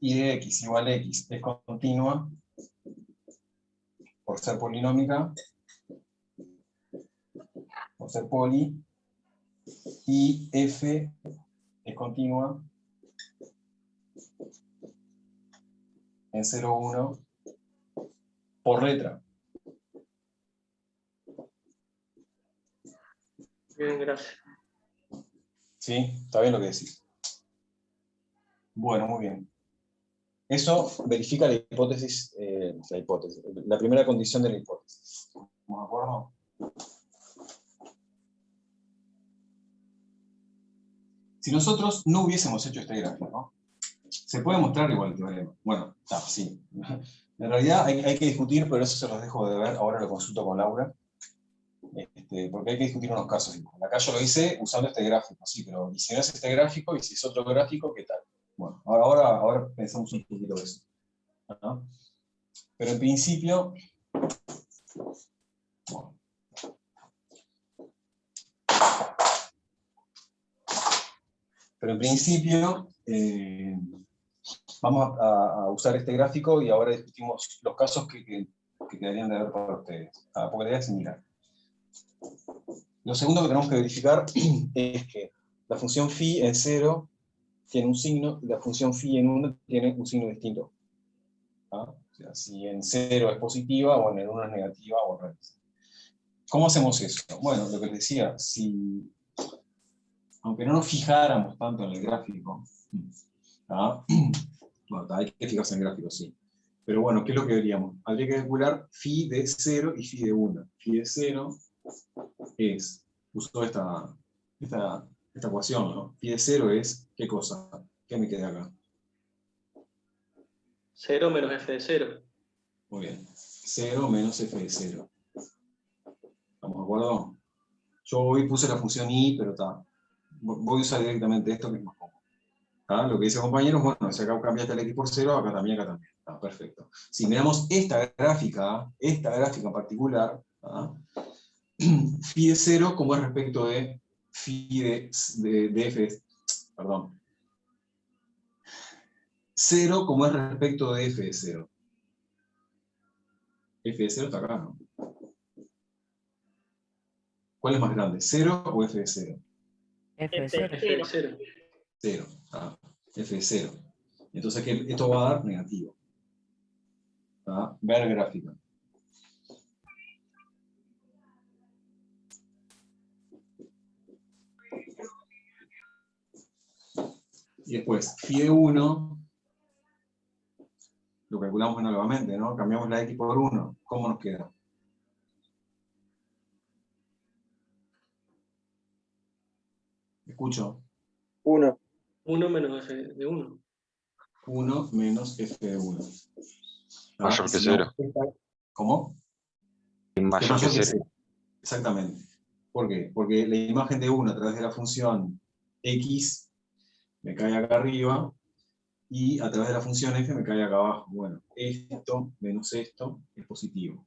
Y de x igual a x es continua por ser polinómica, por ser poli, y f es continua en 0, 1 por letra. Bien, gracias. ¿Sí? ¿Está bien lo que decís? Bueno, muy bien. Eso verifica la hipótesis, la primera condición de la hipótesis. ¿Estamos de acuerdo? Si nosotros no hubiésemos hecho este gráfico, se puede mostrar igual el teorema. Bueno, está, sí. En realidad hay que discutir, pero eso se los dejo de ver, ahora lo consulto con Laura, porque hay que discutir unos casos. Acá yo lo hice usando este gráfico, sí, pero y si no es este gráfico, y si es otro gráfico, ¿qué tal? Bueno, ahora pensamos un poquito de eso. ¿No? Pero en principio, bueno, vamos a usar este gráfico y ahora discutimos los casos que quedarían de ver para ustedes, porque la idea es similar. Lo segundo que tenemos que verificar es que la función phi en 0 tiene un signo y la función phi en 1 tiene un signo distinto. O sea, si en 0 es positiva o en el 1 es negativa o al revés. ¿Cómo hacemos eso? Bueno, lo que les decía, aunque no nos fijáramos tanto en el gráfico, bueno, hay que fijarse en el gráfico, sí. Pero bueno, ¿qué es lo que veríamos? Habría que calcular phi de 0 y phi de 1. Phi de 0 es, uso esta ecuación, ¿no? Phi de 0 es, ¿qué cosa? ¿Qué me queda acá? 0 menos f de 0. Muy bien. 0 menos f de 0. ¿Estamos de acuerdo? Yo hoy puse la función i, pero está. Voy a usar directamente esto que es más cómodo. Lo que dice compañeros, bueno, si acá cambiaste el x por 0, acá también. Perfecto. Si miramos esta gráfica en particular, phi de 0, como es respecto de phi de f, perdón, 0 como es respecto de f de 0. F de 0 está acá, ¿no? ¿Cuál es más grande, 0 o f de 0? F de 0. F de 0. 0, f de 0. Entonces esto va a dar negativo. Ver gráfica. Y después, phi de 1, lo calculamos nuevamente, ¿no? Cambiamos la x por 1. ¿Cómo nos queda? Escucho. 1. 1 menos f de 1. 1 menos f de 1. Mayor que 0. ¿Cómo? Mayor que 0. Exactamente. ¿Por qué? Porque la imagen de 1 a través de la función x me cae acá arriba, y a través de la función f me cae acá abajo. Bueno, esto menos esto es positivo.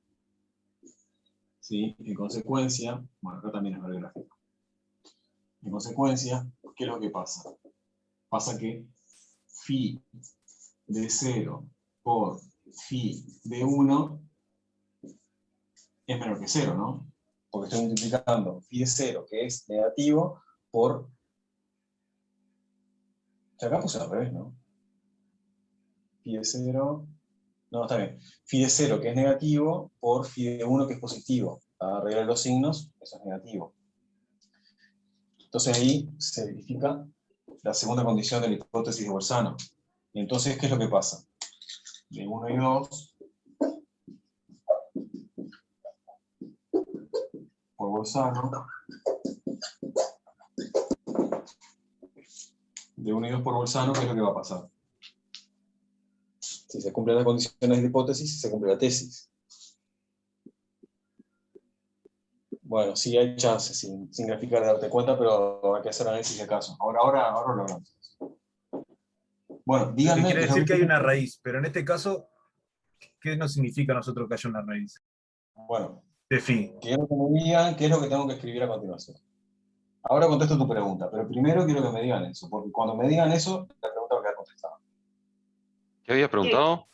¿Sí? En consecuencia, bueno, acá también es ver gráfico. En consecuencia, ¿qué es lo que pasa? Pasa que phi de 0 por phi de 1 es menor que 0, ¿no? Porque estoy multiplicando phi de 0, que es negativo, por... Acá puse al revés, ¿no? Phi de 0... No, está bien. Phi de 0, que es negativo, por phi de 1, que es positivo. Para arreglar los signos, eso es negativo. Entonces ahí se verifica la segunda condición de la hipótesis de Bolzano. Y entonces, ¿qué es lo que pasa? De 1 y 2, por Bolzano, de 1 y 2 por Bolzano, ¿qué es lo que va a pasar? Si se cumplen las condiciones de la hipótesis, se cumple la tesis. Bueno, sí hay chances, sin graficar de darte cuenta, pero hay que hacer análisis de caso. Ahora lo hablamos. Bueno, díganme... Quiere decir que hay una raíz, pero en este caso, ¿qué nos significa a nosotros que haya una raíz? Bueno, de phi. Quiero que me digan qué es lo que tengo que escribir a continuación. Ahora contesto tu pregunta, pero primero quiero que me digan eso, porque cuando me digan eso, la pregunta va a quedar contestada. ¿Qué habías preguntado?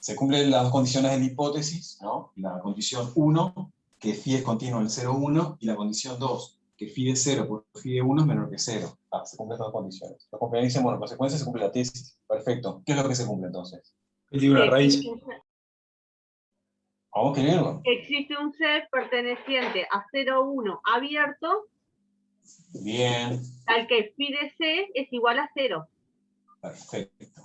Se cumplen las dos condiciones de la hipótesis, ¿no? La condición 1, que phi es continuo en el 0, 1, y la condición 2, que phi de 0 por phi de 1 es menor que 0. Se cumplen estas dos condiciones. Los compañeros dicen, bueno, en consecuencia se cumple la tesis. Perfecto. ¿Qué es lo que se cumple entonces? Tiene una raíz. Vamos a escribirlo. Existe un set perteneciente a 0, 1 abierto, Bien. tal que phi de c es igual a 0. Perfecto.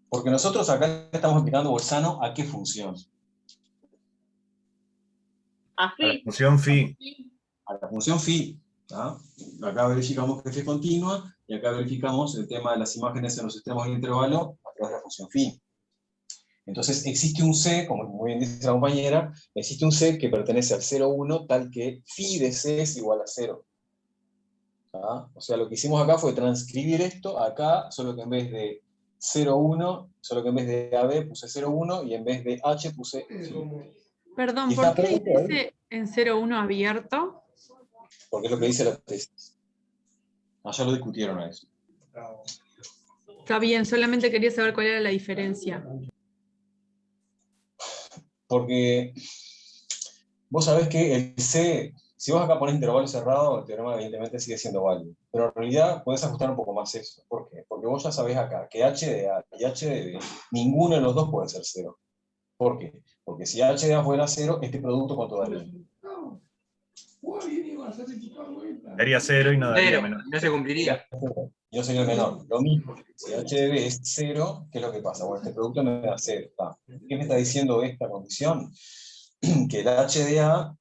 Porque nosotros acá estamos aplicando Bolzano ¿a qué función? A phi. A la función phi. A la función phi. ¿Ah? Acá verificamos que f es continua, y acá verificamos el tema de las imágenes en los extremos del intervalo a través de la función phi. Entonces existe un C, como muy bien dice la compañera, existe un C que pertenece al 0, 1, tal que phi de C es igual a 0. ¿Ah? O sea, lo que hicimos acá fue transcribir esto acá, solo que en vez de 0, 1, solo que en vez de AB puse 0, 1, y en vez de H puse phi. Perdón, Y ¿por está qué presente ahí, dice en 0,1 abierto? porque es lo que dice la tesis. Ya lo discutieron a eso. Está bien, solamente quería saber cuál era la diferencia. Porque vos sabés que el C, si vos acá pones intervalo cerrado, el teorema evidentemente sigue siendo válido. Pero en realidad podés ajustar un poco más eso. ¿Por qué? Porque vos ya sabés acá que H de A y H de B, ninguno de los dos puede ser 0. ¿Por qué? Porque si H de A fuera 0, este producto ¿cuánto daría? Daría 0 y no daría Cero, menor. no se cumpliría. Yo sería el menor. Lo mismo. Si H de B es 0, ¿qué es lo que pasa? Bueno, este producto me da 0. ¿Qué me está diciendo esta condición? Que el H de A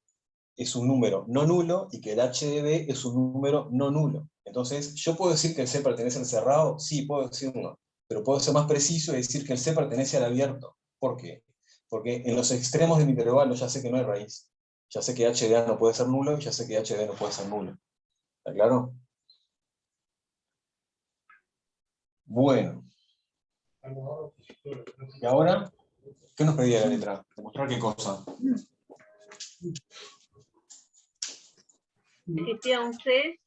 es un número no nulo y que el H de B es un número no nulo. Entonces, ¿yo puedo decir que el C pertenece al cerrado? Sí, puedo decirlo. Pero puedo ser más preciso y decir que el C pertenece al abierto. ¿Por qué? Porque en los extremos del intervalo ya sé que no hay raíz. Ya sé que H de A no puede ser nulo y ya sé que H de B no puede ser nulo. ¿Está claro? Bueno. ¿Y ahora? ¿Qué nos pedía la letra? ¿Demostrar qué cosa? existía un C.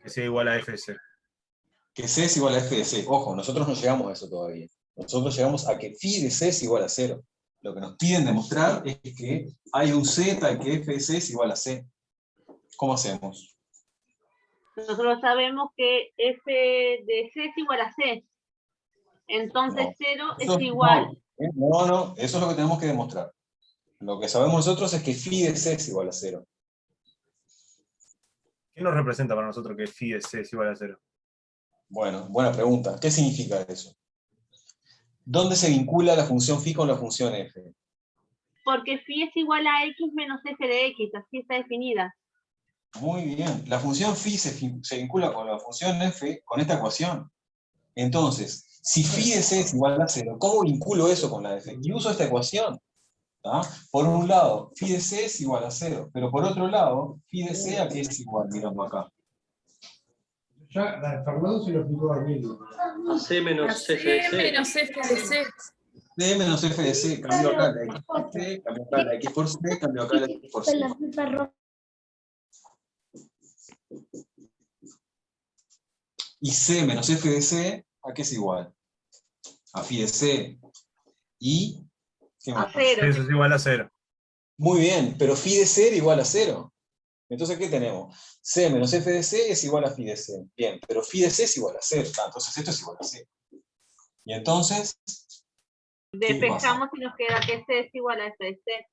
Que sea igual a f de c. Que C es igual a f de c. Ojo, nosotros no llegamos a eso todavía. Nosotros llegamos a que phi de c es igual a 0. Lo que nos piden demostrar es que hay un z y que f de c es igual a c. ¿Cómo hacemos? Nosotros sabemos que f de c es igual a c. Entonces No. 0 Eso- es igual. No, eso es lo que tenemos que demostrar. Lo que sabemos nosotros es que phi de c es igual a 0. ¿Qué nos representa para nosotros que phi de c es igual a 0? Bueno, buena pregunta. ¿Qué significa eso? ¿Dónde se vincula la función phi con la función f? Porque phi es igual a x menos f de x, así está definida. Muy bien. La función phi se vincula con la función f con esta ecuación. Entonces, si phi de c es igual a 0, ¿cómo vinculo eso con la f? Y uso esta ecuación. ¿Tá? Por un lado, phi de c es igual a 0, pero por otro lado, phi de c a qué es igual, mirando acá. Ya, Fernando se lo explicó a mí. A C menos F de C C. menos F de C. C menos f de c, cambio acá la x por c, cambio acá la x por c, cambio acá la x por c. Y c menos f de c, ¿a qué es igual? A phi de c. Y... ¿qué más? A 0. Eso es igual a 0. Muy bien, pero phi de c era igual a 0. Entonces, ¿qué tenemos? C menos f de c es igual a phi de c. Bien, pero phi de c es igual a 0. Entonces esto es igual a 0. Y entonces... Despejamos y nos queda que c es igual a f de c.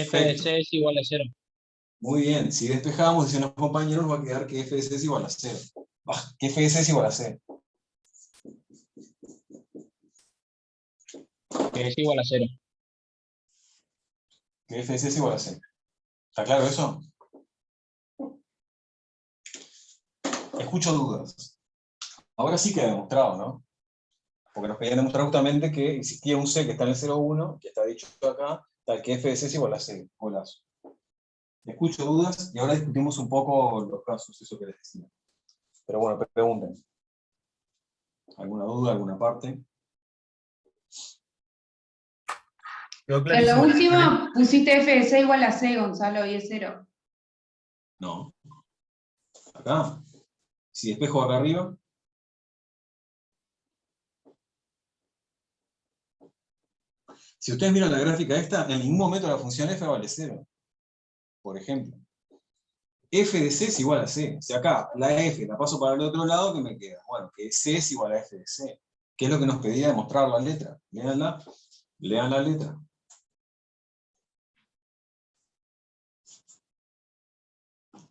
F de C es igual a 0. Muy bien, si despejamos, dicen los compañeros, nos va a quedar que f de c es igual a 0. Que f de c es igual a 0. Que es igual a 0. Que f de c es igual a 0. ¿Está claro eso? Escucho dudas. Ahora sí queda demostrado, ¿no? Porque nos pedían demostrar justamente que existía un c que está en el 0,1, que está dicho acá, tal que f de c es igual a 0. Golazo. Escucho dudas y ahora discutimos un poco los casos, eso que les decía. Pero bueno, pregunten. ¿Alguna duda, alguna parte? Quedó En clarísimo. la última pusiste f de c igual a c, Gonzalo, y es 0. No. Acá. Si despejo acá arriba. Si ustedes miran la gráfica esta, en ningún momento la función f vale 0. Por ejemplo. F de c es igual a c. Si acá la f la paso para el otro lado, ¿qué me queda? Bueno, que c es igual a f de c. ¿Qué es lo que nos pedía demostrar la letra? Leanla. Lean la letra.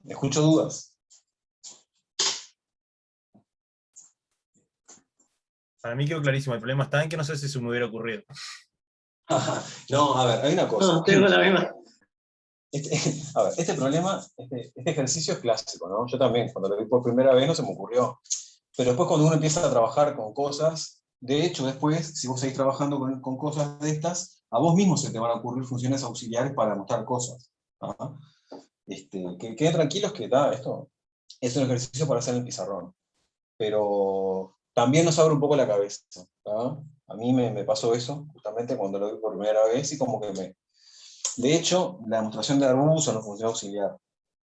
Escucho dudas. Para mí quedó clarísimo. El problema está en que no sé si se me hubiera ocurrido. No, a ver, hay una cosa. No, tengo la misma. A ver, este problema, este ejercicio es clásico, ¿no? Yo también, cuando lo vi por primera vez no se me ocurrió. Pero después cuando uno empieza a trabajar con cosas, de hecho después, si vos seguís trabajando con cosas de estas, a vos mismo se te van a ocurrir funciones auxiliares para demostrar cosas. ¿Ah? Que queden tranquilos que esto es un ejercicio para hacer en el pizarrón. Pero también nos abre un poco la cabeza. ¿Ah? A mí me pasó eso, justamente cuando lo vi por primera vez, y como que De hecho, la demostración de Darboux usa una función auxiliar,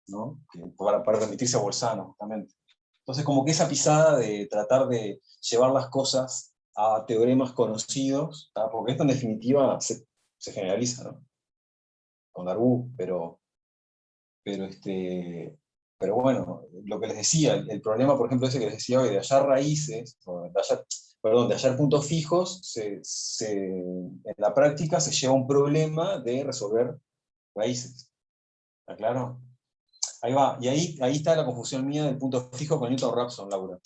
¿no? Para remitirse a Bolzano, justamente. Entonces, como que esa pisada de tratar de llevar las cosas a teoremas conocidos, ¿tá? Porque esto en definitiva se generaliza, ¿no? Con Darboux, pero bueno, lo que les decía, el problema, por ejemplo, ese que les decía hoy, de hallar raíces, de hallar puntos fijos, en la práctica se lleva un problema de resolver raíces. ¿Está claro? Ahí va, y ahí está la confusión mía del punto fijo con Newton-Raphson, Laura.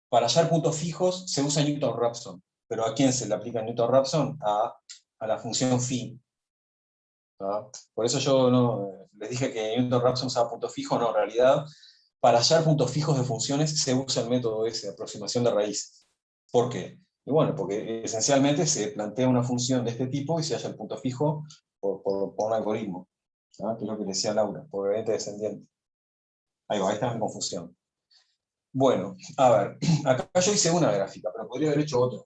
Para hallar puntos fijos se usa Newton-Raphson, pero ¿a quién se le aplica Newton-Raphson? A la función phi. ¿Ah? Por eso yo les dije que Newton-Raphson usaba puntos fijos, no, en realidad, para hallar puntos fijos de funciones se usa el método ese, de aproximación de raíces. ¿Por qué? Y bueno, porque esencialmente se plantea una función de este tipo y se halla el punto fijo por un algoritmo, ¿ah? Que es lo que decía Laura, por gradiente descendiente. Ahí va, ahí está mi confusión. Bueno, a ver, acá yo hice una gráfica, pero podría haber hecho otra.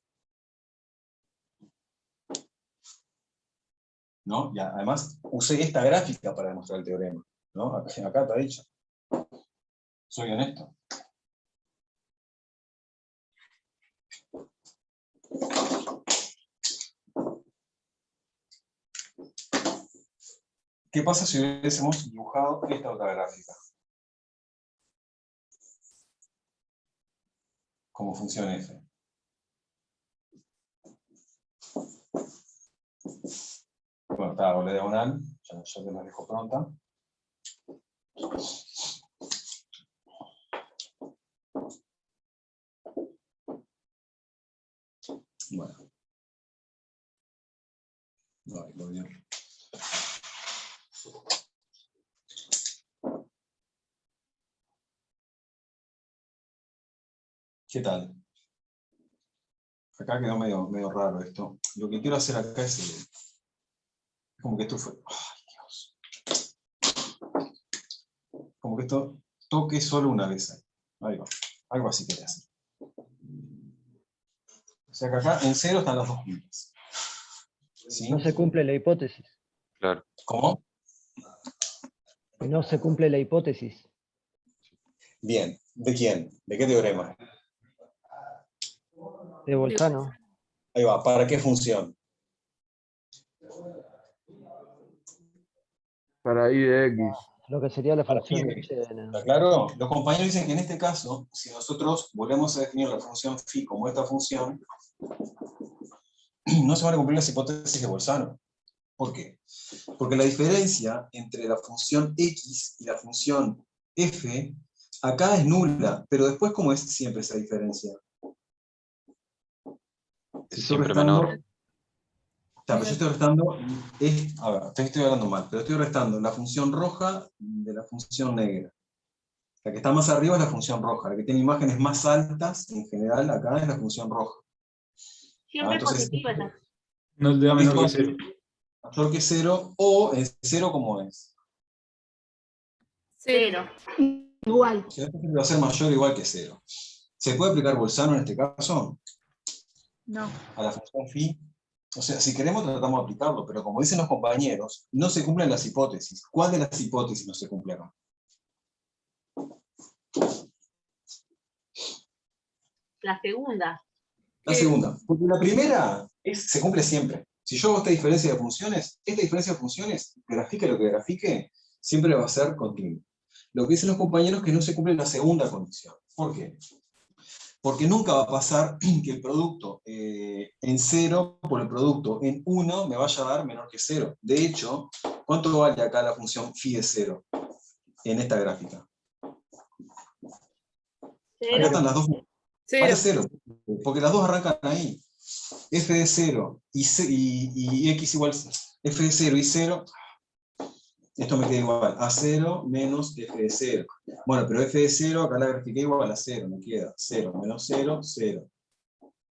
¿No? Y además usé esta gráfica para demostrar el teorema. ¿no? Acá está dicho. Soy honesto. ¿Qué pasa si hubiésemos dibujado esta otra gráfica? Como función f. Bueno, está con la diagonal, ya te la dejo pronta. Bueno. No, muy bien. ¿Qué tal? Acá quedó medio raro esto. Lo que quiero hacer acá es como que esto fue... ¡Ay, Dios! Como que esto toque solo una vez ahí. Ahí va. Algo así quería hacer. O sea que acá en 0 están las dos puntas. ¿Sí? No se cumple la hipótesis. Claro. ¿Cómo? Que no se cumple la hipótesis. Bien. ¿De quién? ¿De qué teorema? De Bolzano. Ahí va. ¿Para qué función? Para I de X. Lo que sería la función X. de ¿Está claro? Los compañeros dicen que en este caso, si nosotros volvemos a definir la función phi como esta función, no se van a cumplir las hipótesis de Bolzano. ¿Por qué? Porque la diferencia entre la función x y la función f acá es nula, pero después, ¿cómo es siempre esa diferencia? Siempre menor. Pero yo estoy restando, a ver, estoy hablando mal, pero estoy restando la función roja de la función negra. La que está más arriba es la función roja, la que tiene imágenes más altas, en general, acá es la función roja. Siempre Entonces, positiva esa. No te da menor que 0. Mayor que 0, o en 0 como es. 0. Igual. Si esto va a ser mayor o igual que 0. ¿Se puede aplicar Bolzano en este caso? No. A la función phi. O sea, si queremos tratamos de aplicarlo, pero como dicen los compañeros, no se cumplen las hipótesis. ¿Cuál de las hipótesis no se cumple acá? La segunda. La segunda. Porque la primera se cumple siempre. Si yo hago esta diferencia de funciones, grafique lo que grafique, siempre va a ser continuo. Lo que dicen los compañeros es que no se cumple la segunda condición. ¿Por qué? Porque nunca va a pasar que el producto en 0 por el producto en 1 me vaya a dar menor que 0. De hecho, ¿cuánto vale acá la función phi de 0 en esta gráfica? Acá están las dos. Vale 0, porque las dos arrancan ahí. F de 0 y x igual f de 0 y 0, esto me queda igual a 0 menos f de 0. Bueno, pero f de 0 acá la grafiqué igual a 0, me queda 0 menos 0, 0.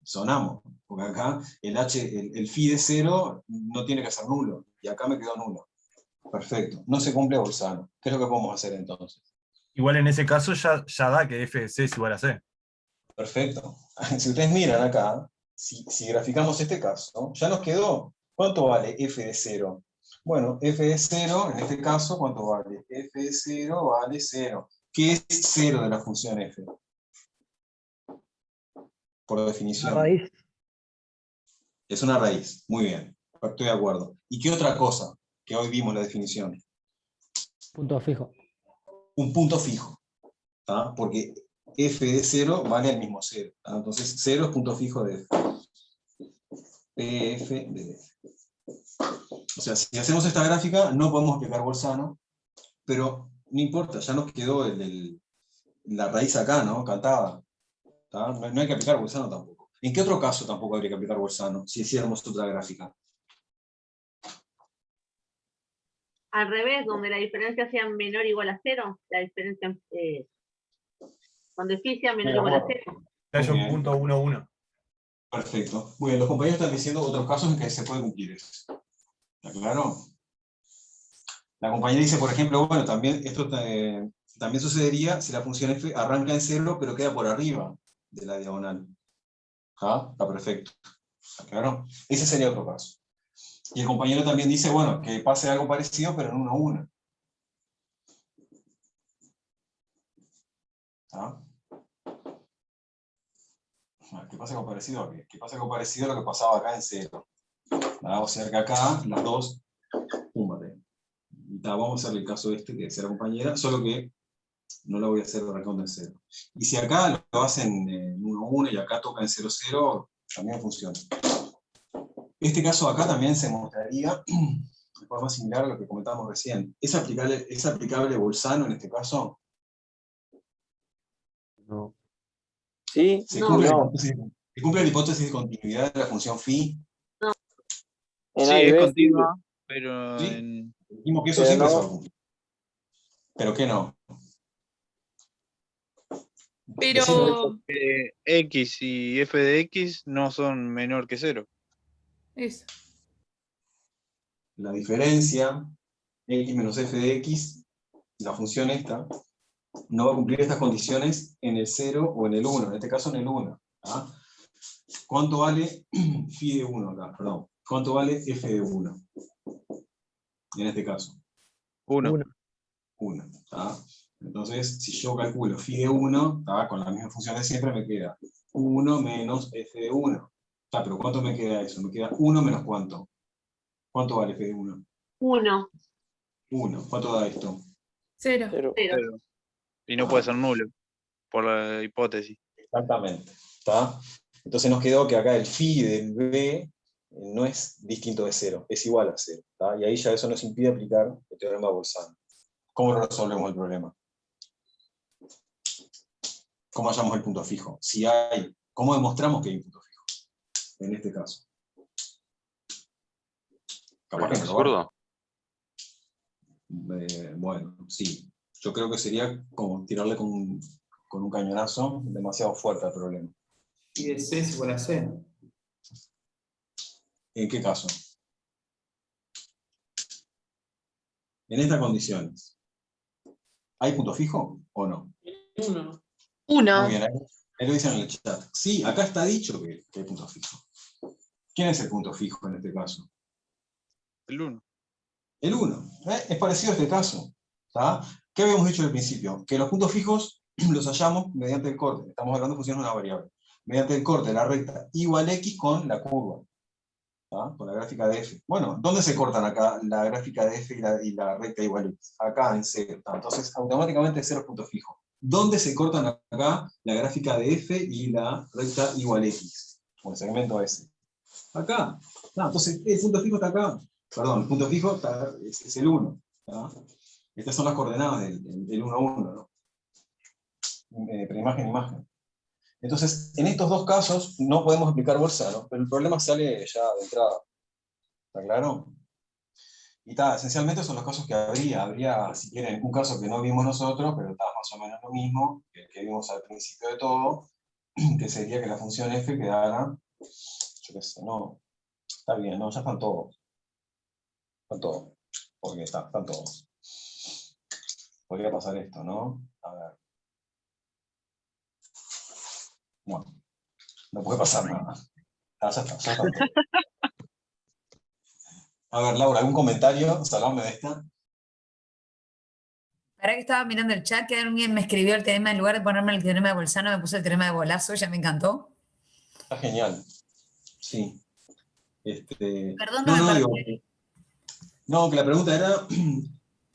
Sonamos, porque acá el phi de 0 no tiene que ser nulo, y acá me quedó nulo. Perfecto, no se cumple Bolzano. ¿Qué es lo que podemos hacer entonces? Igual en ese caso ya da que f de c es igual a c. Perfecto. Si ustedes miran acá, si graficamos este caso, ya nos quedó, ¿cuánto vale f de 0? Bueno, f de 0, en este caso, ¿cuánto vale? F de 0 vale 0. ¿Qué es 0 de la función f? Por definición. Una raíz. Es una raíz, muy bien, estoy de acuerdo. ¿Y qué otra cosa que hoy vimos la definición? Punto fijo. Un punto fijo, ¿tá? Porque f de 0 vale el mismo 0. ¿tá? Entonces 0 es punto fijo de f. Pf de f. O sea, si hacemos esta gráfica, no podemos aplicar Bolzano, pero no importa, ya nos quedó la raíz acá, ¿no? Cantada. ¿tá? No hay que aplicar Bolzano tampoco. ¿En qué otro caso tampoco habría que aplicar Bolzano, si hiciéramos otra gráfica? Al revés, donde la diferencia sea menor o igual a 0, la diferencia cuando phi sea menor o igual a 0. Es un punto 1, 1. Perfecto. Muy bien, los compañeros están diciendo otros casos en que se puede cumplir eso. ¿Está claro? La compañera dice, por ejemplo, bueno, esto también sucedería si la función f arranca en 0, pero queda por arriba de la diagonal. ¿Ah? Está perfecto. ¿Está claro? Ese sería otro caso. Y el compañero también dice, bueno, que pase algo parecido, pero en 1, 1. ¿Tá? ¿Qué pasa con parecido a qué? ¿Qué pasa con parecido a lo que pasaba acá en 0? O sea que acá las dos, púmbate. Vamos a hacer el caso este, que será compañera, solo que no lo voy a hacer arrancando en 0. Y si acá lo hacen en 1-1 y acá toca en 0-0, también funciona. Este caso acá también se mostraría de forma similar a lo que comentábamos recién. ¿Es aplicable Bolzano en este caso? No. Sí, ¿Se no. cumple la hipótesis de continuidad de la función phi? En Sí, A y es B, continua, pero ¿Sí? en... Dijimos que eso pero siempre se va a no. cumplir. ¿Pero qué no? Pero, porque X y f de X no son menor que 0. eso. La diferencia, x menos f de x, la función esta, no va a cumplir estas condiciones en el 0 o en el 1, en este caso en el 1. ¿Ah? ¿Cuánto vale phi de 1 acá? Perdón. ¿Cuánto vale f de 1? En este caso. 1. 1. Entonces, si yo calculo phi de 1, con la misma función de siempre, me queda 1 menos f de 1. Pero ¿cuánto me queda eso? Me queda 1 menos ¿cuánto? ¿Cuánto vale f de 1? 1. 1. ¿Cuánto da esto? 0. 0. Y no puede ser nulo, por la hipótesis. Exactamente. ¿Está? Entonces nos quedó que acá el phi del b no es distinto de 0, es igual a 0. ¿Está? Y ahí ya eso nos impide aplicar el teorema de Bolzano. ¿Cómo resolvemos el problema? ¿Cómo hallamos el punto fijo? Si hay, ¿cómo demostramos que hay un punto fijo? En este caso. Capaz que no lo ¿Zurdo? bueno, sí. Yo creo que sería como tirarle con un cañonazo demasiado fuerte al problema. Y de C es igual a C. ¿En qué caso? En estas condiciones, ¿hay punto fijo o no? 1. Muy bien, ahí lo dicen en el chat. Sí, acá está dicho que hay punto fijo. ¿Quién es el punto fijo en este caso? El 1. El 1. Es parecido a este caso. ¿Tá? ¿Qué habíamos dicho al principio? Que los puntos fijos los hallamos mediante el corte. Estamos hablando de funciones de una variable. Mediante el corte de la recta igual x con la curva. ¿Tá? Con la gráfica de f. Bueno, ¿dónde se cortan acá la gráfica de f y la recta igual x? Acá en 0. Entonces, automáticamente 0 es punto fijo. ¿Dónde se cortan acá la gráfica de f y la recta igual x? O el segmento S. Acá. Entonces, el punto fijo está acá. Perdón, el punto fijo es el 1. Estas son las coordenadas del 1 a 1, ¿no? Preimagen, imagen. Entonces, en estos dos casos no podemos aplicar Bolzano, pero el problema sale ya de entrada. ¿Está claro? Y esencialmente son los casos que habría, si quieren, un caso que no vimos nosotros, pero está más o menos lo mismo que vimos al principio de todo, que sería que la función f quedara, yo qué sé, no, está bien, no, ya están todos. Están todos, porque están todos. Podría pasar esto, ¿no? A ver. Bueno, no puede pasar nada. Ya está. A ver, Laura, ¿algún comentario? Salvame de esta. Para que estaba mirando el chat, que alguien me escribió el teorema, en lugar de ponerme el teorema de Bolzano, me puso el teorema de Bolazo, ya me encantó. Está genial. Sí. Perdón, no me parece. No, que la pregunta era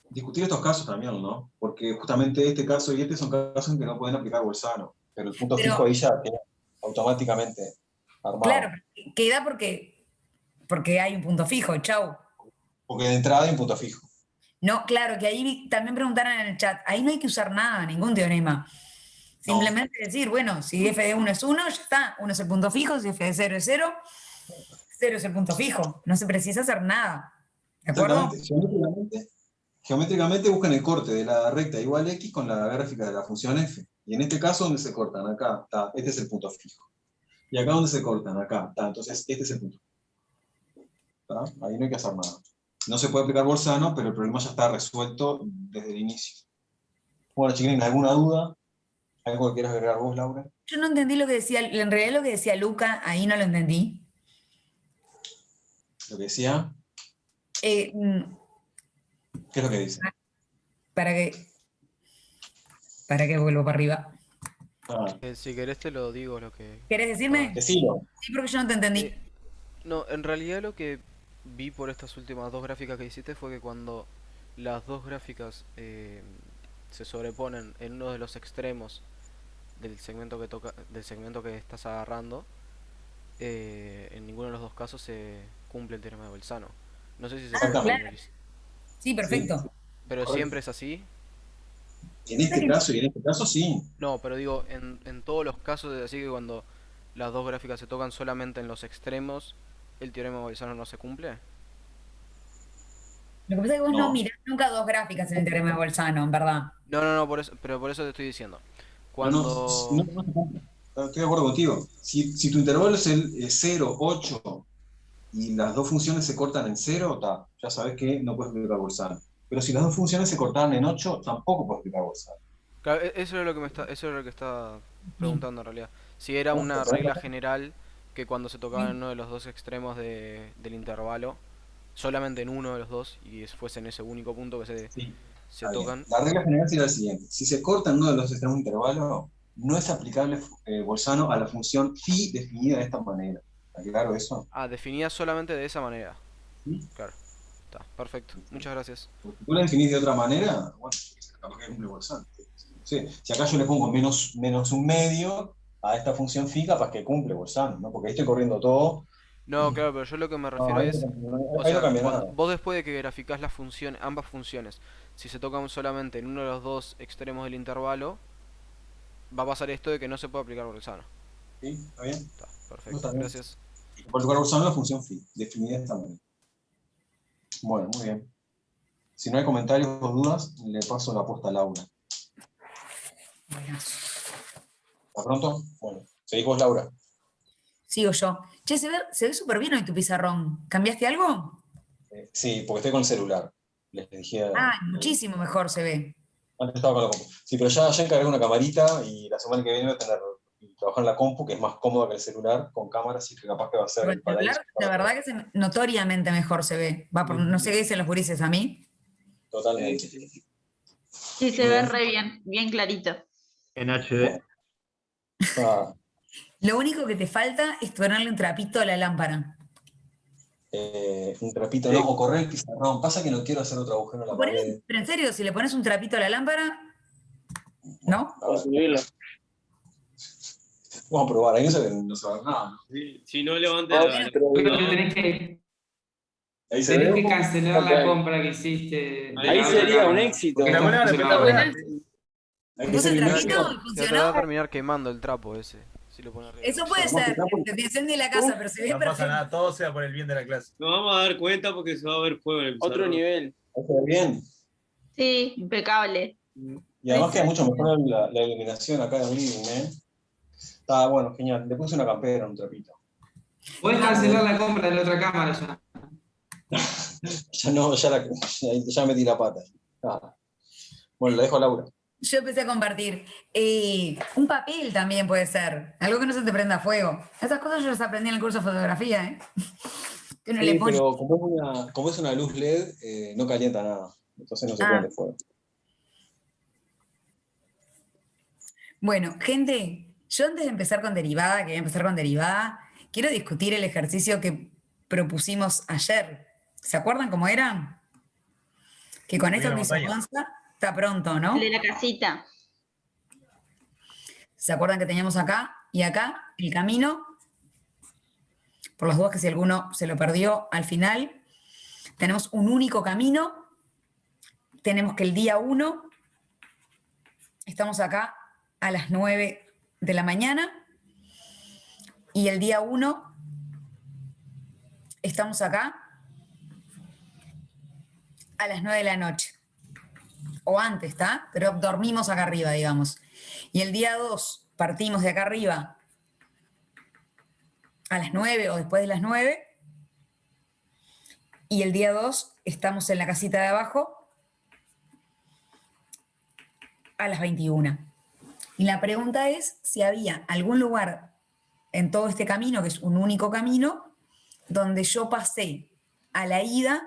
discutir estos casos también, ¿no? Porque justamente este caso y este son casos en que no pueden aplicar Bolzano, pero el punto fijo ahí ya queda automáticamente armado. Claro, queda porque hay un punto fijo, chau. Porque de entrada hay un punto fijo. No, claro, que ahí también preguntaron en el chat, ahí no hay que usar nada, ningún teorema. Simplemente decir, bueno, si f de 1 es 1, ya está, 1 es el punto fijo, si f de 0 es 0, 0 es el punto fijo, no se precisa hacer nada. ¿De acuerdo? Geométricamente buscan el corte de la recta igual x con la gráfica de la función f. Y en este caso, ¿dónde se cortan? Acá, está, este es el punto fijo. Y acá, ¿dónde se cortan? Acá, está, entonces este es el punto. ¿Está? Ahí no hay que hacer nada. No se puede aplicar Bolzano, pero el problema ya está resuelto desde el inicio. Bueno, chiquilines, ¿alguna duda? ¿Algo que quieras agregar vos, Laura? Yo no entendí lo que decía, en realidad lo que decía Luca, ahí no lo entendí. ¿Lo que decía? ¿Qué es lo que dice? ¿Para qué vuelvo para arriba? Si querés te lo digo lo que... ¿Querés decirme? Decilo. Sí, porque yo no te entendí. No, en realidad lo que vi por estas últimas dos gráficas que hiciste fue que cuando las dos gráficas se sobreponen en uno de los extremos del segmento que estás agarrando, en ninguno de los dos casos se cumple el teorema de Bolzano. No sé si se puede claro. generalizar. Sí, perfecto. Sí. Pero Correcto. siempre es así. En este caso sí. No, pero digo, en todos los casos es así que cuando las dos gráficas se tocan solamente en los extremos, ¿el teorema de Bolzano no se cumple? Lo que pasa es que vos no mirás nunca dos gráficas en el teorema de Bolzano, en verdad. No, pero por eso te estoy diciendo. Cuando... Estoy de acuerdo contigo. Si tu intervalo es el 0, 8 y las dos funciones se cortan en 0, ya sabes que no puedes aplicar Bolzano. Pero si las dos funciones se cortaban en 8, tampoco puedes aplicar Bolzano. Claro, eso es lo que estaba preguntando en realidad. Si era una regla general que cuando se tocaba en uno de los dos extremos del intervalo, solamente en uno de los dos, y fuese en ese único punto que se tocan. La regla general sería la siguiente. Si se corta en uno de los extremos de intervalo, no es aplicable Bolzano a la función phi definida de esta manera. ¿Está claro eso? Definida solamente de esa manera. Claro. Está, perfecto. Muchas gracias. Si tú la definís de otra manera, bueno, capaz que cumple Bolzano. Sí. Si acá yo le pongo menos un medio a esta función phi, capaz que cumple Bolzano, ¿no? Porque ahí estoy corriendo todo. No, claro, pero yo lo que me refiero es... O ahí no sea, cambia nada. vos después de que graficás las funciones, ambas funciones, si se tocan solamente en uno de los dos extremos del intervalo, va a pasar esto de que no se puede aplicar Bolzano. ¿Sí? ¿Está bien? Está, perfecto. Está bien. Gracias. Por aplicar Bolzano la función phi, definida de esta manera. Bueno, muy bien. Si no hay comentarios o dudas, le paso la posta a Laura. ¿Está pronto? Bueno, seguís vos, Laura. Sigo yo. Che, se ve súper bien hoy tu pizarrón. ¿Cambiaste algo? Sí, porque estoy con el celular. Les dije. Muchísimo mejor se ve. Antes estaba con la compu. Sí, pero ya encargué una camarita y la semana que viene voy a trabajar en la compu, que es más cómoda que el celular, con cámara, así que capaz que va a ser el paraíso. La verdad que notoriamente mejor se ve. No sé qué dicen los gurises a mí. Totalmente. Sí, se ve re bien clarito. En HD. Lo único que te falta es ponerle un trapito a la lámpara. Un trapito, no, o correr el pizarrón. Pasa que no quiero hacer otro agujero en la pared. Pero en serio, si le pones un trapito a la lámpara, ¿no? Vamos a probar, ahí no se va a ver nada. Si no levantes Ahí tenés que cancelar la compra que hiciste. Ahí sería un éxito. Se te va a terminar quemando el trapo ese. Si lo pones arriba. Eso puede ser, que te incendie la casa, pero se ve No pasa nada, todo sea por el bien de la clase. Nos vamos a dar cuenta porque se va a ver fuego en el Otro pizarrón. nivel. Bien. Sí, impecable. Y además queda mucho mejor la iluminación acá de living, ¿eh? Está bueno, genial. Le puse una campera, un trapito. Puedes cancelar la compra de la otra cámara ya. Ya metí la pata. Bueno, la dejo a Laura. Yo empecé a compartir. Un papel también puede ser. Algo que no se te prenda fuego. Esas cosas yo las aprendí en el curso de fotografía, ¿eh? Que uno le pone... Pero como es una luz LED, no calienta nada. Entonces no se prende fuego. Bueno, gente, yo antes de empezar con derivada, quiero discutir el ejercicio que propusimos ayer. ¿Se acuerdan cómo era? Que con esto que hizo Gonza, está pronto, ¿no? El de la casita. ¿Se acuerdan que teníamos acá y acá el camino? Por las dudas que si alguno se lo perdió al final, tenemos un único camino. Tenemos que el día 1 estamos acá a las 9 de la mañana y el día 1 estamos acá a las 9 de la noche. O antes, ¿está? Pero dormimos acá arriba, digamos. Y el día 2 partimos de acá arriba a las 9 o después de las 9. Y el día 2 estamos en la casita de abajo a las 21. Y la pregunta es si había algún lugar en todo este camino, que es un único camino, donde yo pasé a la ida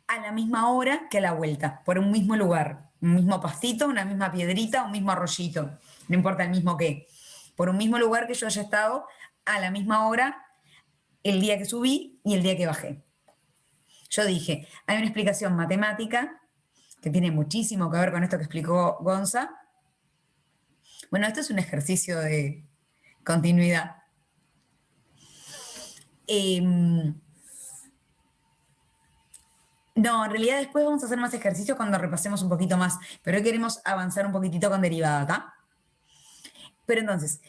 a la misma hora que a la vuelta, por un mismo lugar, un mismo pastito, una misma piedrita, un mismo arroyito. no importa el mismo qué, por un mismo lugar que yo haya estado a la misma hora el día que subí y el día que bajé. Yo dije, hay una explicación matemática que tiene muchísimo que ver con esto que explicó Gonza. Bueno, esto es un ejercicio de continuidad. No, en realidad después vamos a hacer más ejercicios cuando repasemos un poquito más, pero hoy queremos avanzar un poquitito con derivada acá. Pero entonces,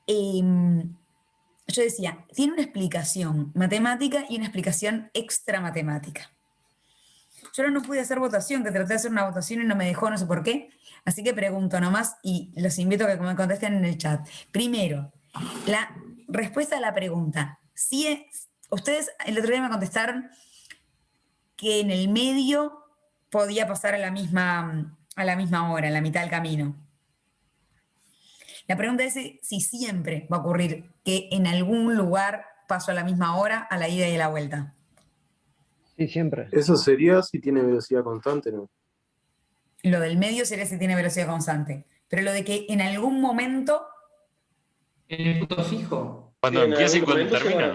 yo decía, tiene una explicación matemática y una explicación extra matemática. Yo no pude hacer votación, que traté de hacer una votación y no me dejó, no sé por qué. Así que pregunto nomás y los invito a que me contesten en el chat. Primero, la respuesta a la pregunta. Si ustedes el otro día me contestaron que en el medio podía pasar a la misma hora, en la mitad del camino. La pregunta es si siempre va a ocurrir que en algún lugar paso a la misma hora, a la ida y a la vuelta. Sí, siempre. Eso sería si tiene velocidad constante, ¿no? Lo del medio sería si tiene velocidad constante. Pero lo de que en algún momento... En el punto fijo. Cuando empieza y cuando termina.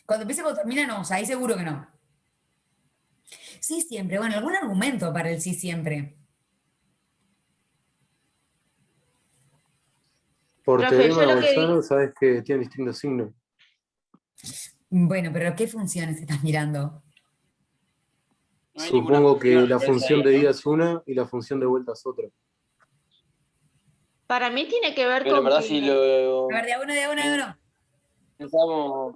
Cuando empieza y cuando termina, no. O sea, ahí seguro que no. Sí, siempre. Bueno, algún argumento para el sí siempre. Por Profe, teorema yo de lo que Bolzano sabes que tiene distintos signos. Bueno, pero ¿qué funciones estás mirando? No hay ninguna Supongo que función la fuerza función ahí, de ¿no? ida es una y la función de vuelta es otra. para mí tiene que ver Pero en con verdad que si lo A ver, de a uno. pensamos...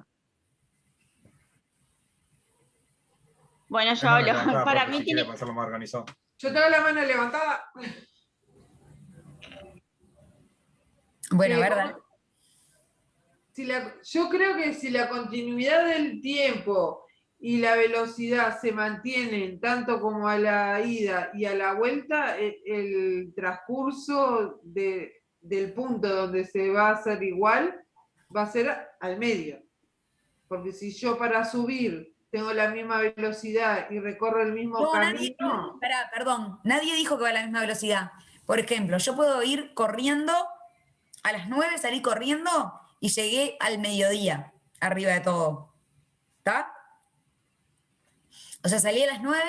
bueno, yo Tengo hablo. levantada, Para profe, mí si quiere tiene, pasarlo más organizado. Yo tengo la mano levantada. Bueno, Eh, ¿verdad? Yo creo que si la continuidad del tiempo y la velocidad se mantienen tanto como a la ida y a la vuelta, el transcurso del punto donde se va a hacer igual va a ser al medio. Porque si yo para subir tengo la misma velocidad y recorro el mismo No, camino... perdón, nadie dijo que va a la misma velocidad. Por ejemplo, yo puedo ir corriendo, a las 9 salí corriendo y llegué al mediodía, arriba de todo. ¿Está? O sea, salí a las 9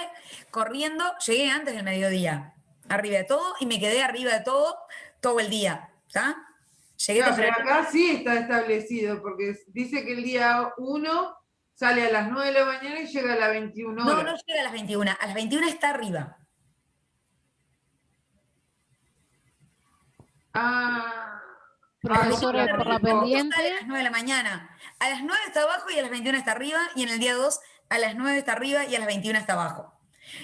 corriendo, llegué antes del mediodía, arriba de todo, y me quedé arriba de todo el día. ¿Está? Llegué No, pero temprano. acá sí está establecido, porque dice que el día 1 sale a las 9 de la mañana y llega a las 21 No, horas. no llega a las 21. A las 21 está arriba. Profesora, por la pendiente. Sale a las 9 de la mañana. A las 9 está abajo y a las 21 está arriba. Y en el día 2 a las 9 está arriba y a las 21 está abajo.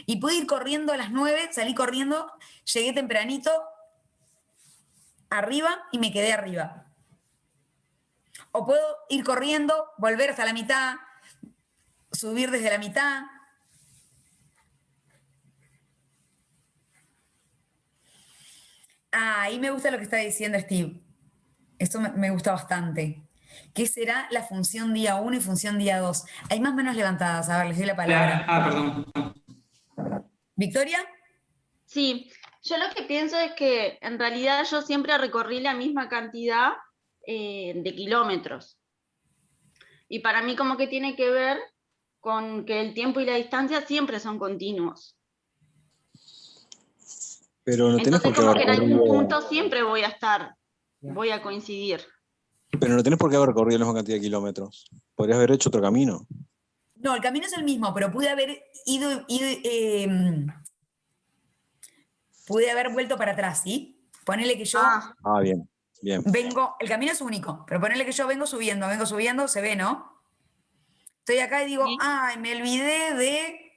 Y pude ir corriendo a las 9, salí corriendo, llegué tempranito arriba y me quedé arriba. O puedo ir corriendo, volver hasta la mitad, subir desde la mitad. Ah, ahí me gusta lo que está diciendo Steve. Esto me gusta bastante. ¿Qué será la función día 1 y función día 2? Hay más manos levantadas. A ver, les doy la palabra. Perdón. ¿Victoria? sí, yo lo que pienso es que en realidad yo siempre recorrí la misma cantidad de kilómetros. Y para mí como que tiene que ver con que el tiempo y la distancia siempre son continuos. Pero no tenés Entonces por qué como haber que en algún recorrido, punto siempre voy a coincidir. pero no tenés por qué haber recorrido la misma cantidad de kilómetros. Podrías haber hecho otro camino. No, el camino es el mismo, pero pude haber pude haber vuelto para atrás, ¿sí? Ponele que yo Bien, bien. vengo, el camino es único, pero ponele que yo vengo subiendo, se ve, ¿no? Estoy acá y digo, ay, me olvidé de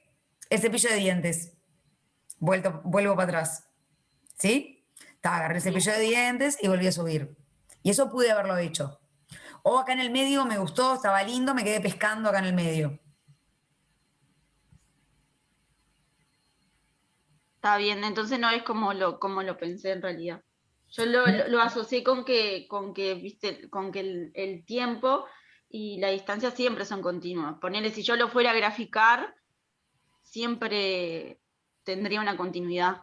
el cepillo de dientes. Vuelvo para atrás. ¿Sí? Agarré el cepillo de dientes y volví a subir. Y eso pude haberlo hecho. O acá en el medio me gustó, estaba lindo, me quedé pescando acá en el medio. Está bien, entonces no es como lo pensé en realidad. Yo lo asocié con que el tiempo y la distancia siempre son continuas. Ponele, si yo lo fuera a graficar, siempre tendría una continuidad.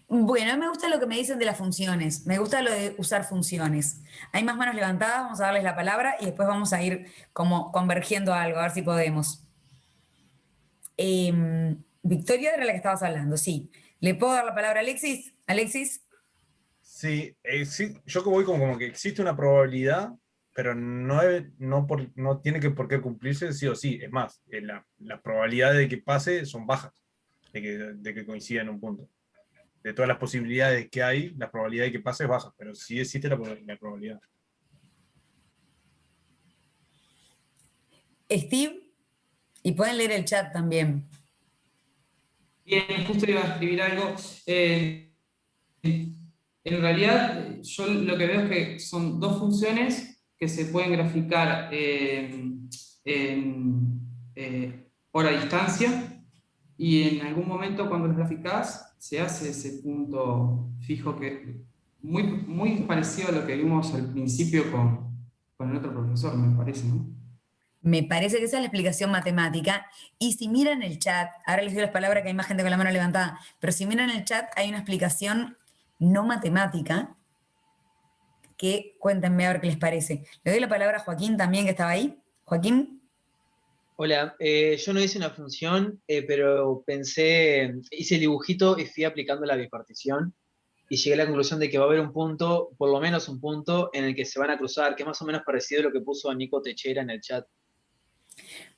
Bueno, me gusta lo que me dicen de las funciones, me gusta lo de usar funciones. Hay más manos levantadas, vamos a darles la palabra y después vamos a ir como convergiendo a algo, a ver si podemos. Victoria era la que estabas hablando, sí. ¿Le puedo dar la palabra a Alexis? Alexis. Sí, sí, yo voy como que existe una probabilidad, pero no tiene por qué cumplirse sí o sí. Es más, las probabilidades de que pase son bajas, de que coincida en un punto. De todas las posibilidades que hay, la probabilidad de que pase es baja, pero sí existe la probabilidad. Steve, y pueden leer el chat también. Bien, justo iba a escribir algo. En realidad, yo lo que veo es que son dos funciones que se pueden graficar por a distancia, y en algún momento cuando las graficás se hace ese punto fijo que muy parecido a lo que vimos al principio con el otro profesor, me parece, ¿no? Me parece que esa es la explicación matemática. Y si miran el chat, ahora les doy las palabras que hay más gente con la mano levantada, pero si miran el chat hay una explicación no matemática que cuéntenme a ver qué les parece. Le doy la palabra a Joaquín también, que estaba ahí. Joaquín. Hola, yo no hice una función, pero hice el dibujito y fui aplicando la bipartición y llegué a la conclusión de que va a haber un punto, por lo menos un punto, en el que se van a cruzar, que es más o menos parecido a lo que puso Nico Techera en el chat.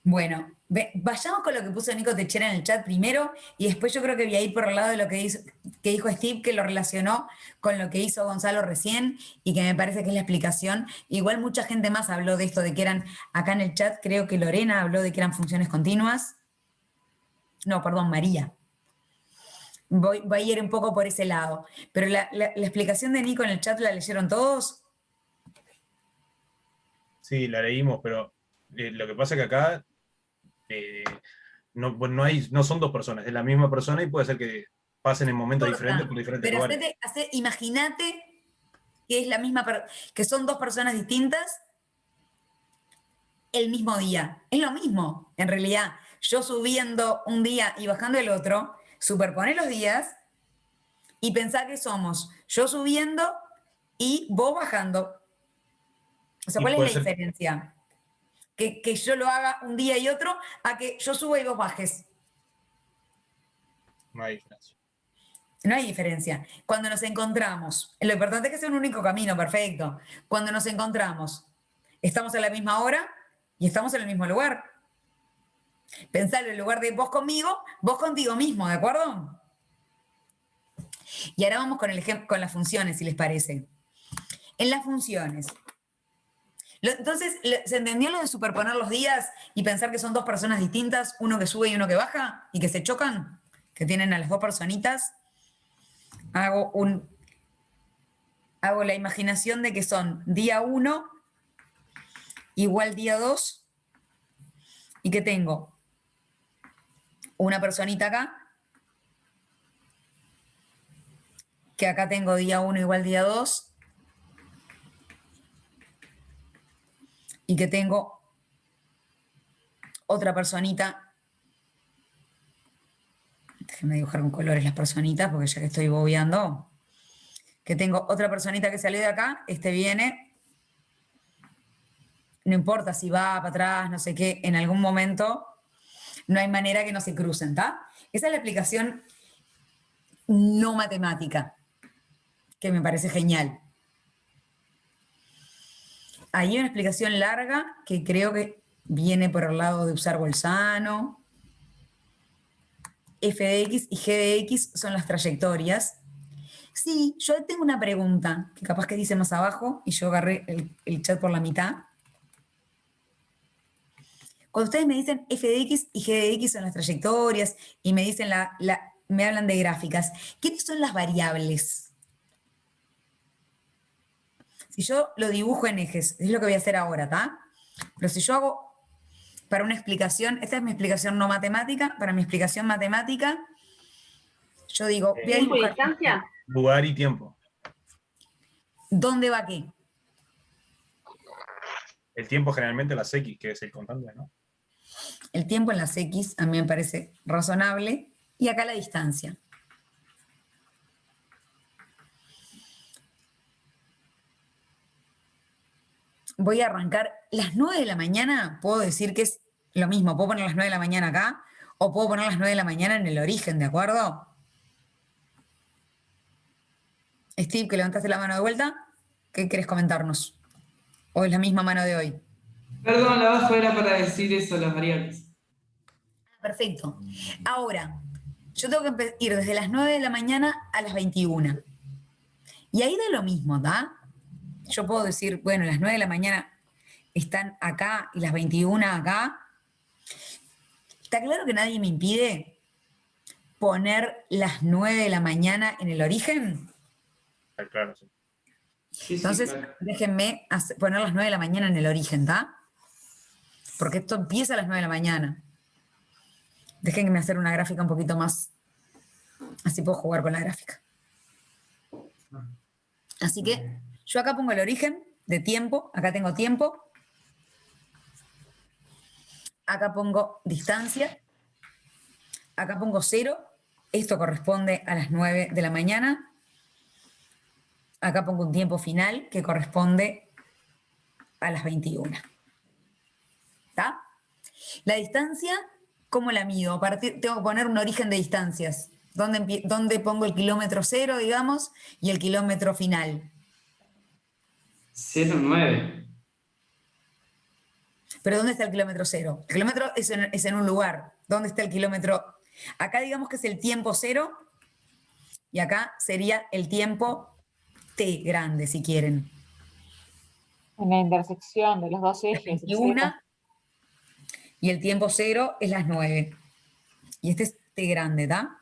Bueno, vayamos con lo que puso Nico Techera en el chat primero y después yo creo que voy a ir por el lado de lo que dijo Steve, que lo relacionó con lo que hizo Gonzalo recién y que me parece que es la explicación. Igual mucha gente más habló de esto, de que eran, acá en el chat creo que Lorena habló de que eran funciones continuas. No, perdón, María. Voy a ir un poco por ese lado. Pero la explicación de Nico en el chat, ¿la leyeron todos? Sí, la leímos, pero lo que pasa es que acá no son dos personas, es la misma persona y puede ser que pasen en momentos diferentes por diferentes Pero lugares. imagínate que es la misma, que son dos personas distintas el mismo día. Es lo mismo, en realidad. Yo subiendo un día y bajando el otro, superponé los días y pensá que somos yo subiendo y vos bajando. O sea, ¿cuál es la diferencia? Que yo lo haga un día y otro, a que yo suba y vos bajes. No hay diferencia. No hay diferencia. Cuando nos encontramos, lo importante es que sea un único camino, perfecto. Cuando nos encontramos, estamos a la misma hora y estamos en el mismo lugar. Pensalo en lugar de vos conmigo, vos contigo mismo, ¿de acuerdo? Y ahora vamos con el ejemplo, con las funciones, si les parece. En las funciones. Entonces, ¿se entendió lo de superponer los días y pensar que son dos personas distintas, uno que sube y uno que baja, y que se chocan? Que tienen a las dos personitas. Hago la imaginación de que son día 1 igual día 2 y que tengo una personita acá, que acá tengo día 1 igual día 2 y que tengo otra personita. Déjenme dibujar con colores las personitas porque ya que estoy bobeando, que tengo otra personita que salió de acá, este viene, no importa si va para atrás, no sé qué, en algún momento no hay manera que no se crucen, ¿está? Esa es la explicación no matemática, que me parece genial. Hay una explicación larga que creo que viene por el lado de usar Bolzano. F de X y G de X son las trayectorias. Sí, yo tengo una pregunta, que capaz que dice más abajo, y yo agarré el chat por la mitad. Cuando ustedes me dicen F de X y G de X son las trayectorias, y me dicen me hablan de gráficas, ¿quiénes son las variables? Si yo lo dibujo en ejes, es lo que voy a hacer ahora, ¿está? Pero si yo hago para una explicación, esta es mi explicación no matemática, para mi explicación matemática, yo digo, voy a ¿Tiempo y dibujar distancia? Lugar y tiempo. ¿Dónde va qué? El tiempo generalmente las X, que es el constante, ¿no? El tiempo en las X a mí me parece razonable, y acá la distancia. voy a arrancar las 9 de la mañana, puedo decir que es lo mismo, puedo poner las 9 de la mañana acá, o puedo poner las 9 de la mañana en el origen, ¿de acuerdo? Steve, que levantaste la mano de vuelta, ¿qué querés comentarnos? ¿O es la misma mano de hoy? Perdón, la bajo era para decir eso, las variables. Perfecto. Ahora, yo tengo que ir desde las 9 de la mañana a las 21. Y ahí da lo mismo, ¿da? Yo puedo decir, bueno, las 9 de la mañana están acá y las 21 acá. ¿Está claro que nadie me impide poner las 9 de la mañana en el origen? Está claro, sí. Entonces, déjenme poner las 9 de la mañana en el origen, ¿está? Porque esto empieza a las 9 de la mañana. Déjenme hacer una gráfica un poquito más. Así puedo jugar con la gráfica. Así que yo acá pongo el origen de tiempo. Acá tengo tiempo. Acá pongo distancia. Acá pongo 0. Esto corresponde a las 9 de la mañana. Acá pongo un tiempo final que corresponde a las 21. ¿Está? La distancia, ¿cómo la mido? Tengo que poner un origen de distancias. ¿Dónde pongo el kilómetro 0, digamos, y el kilómetro final? 0,9. ¿Pero dónde está el kilómetro 0? El kilómetro es en un lugar. ¿Dónde está el kilómetro? Acá digamos que es el tiempo 0 y acá sería el tiempo T grande, si quieren. En la intersección de los dos ejes. 21 y el tiempo 0 es las 9. Y este es T grande, ¿está?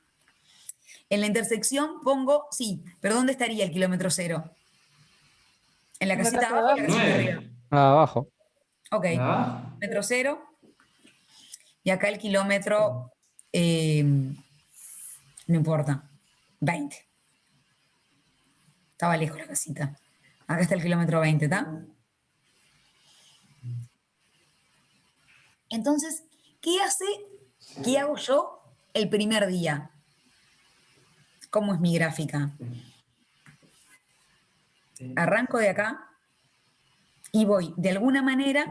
En la intersección pongo, sí, pero ¿dónde estaría el kilómetro 0? ¿En la casita abajo o en la casita arriba? Abajo. Ok, kilómetro 0. Y acá el kilómetro, no importa, 20. Estaba lejos la casita. Acá está el kilómetro 20, ¿está? Entonces, ¿qué hago yo el primer día? ¿Cómo es mi gráfica? Arranco de acá y voy, de alguna manera,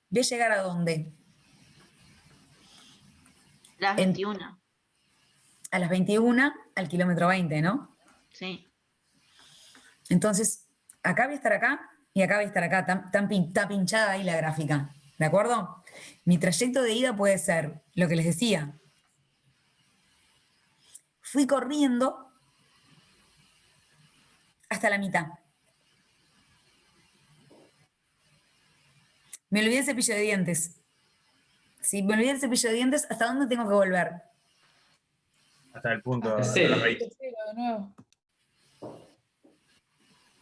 voy a llegar a dónde? Las 21. A las 21 al kilómetro 20, ¿no? Sí. Entonces, acá voy a estar acá y acá voy a estar acá. Está pinchada ahí la gráfica. ¿De acuerdo? Mi trayecto de ida puede ser lo que les decía. Fui corriendo hasta la mitad. Me olvidé el cepillo de dientes. Si me olvidé el cepillo de dientes, ¿hasta dónde tengo que volver? Hasta el punto Hasta de la cero. raíz. De nuevo.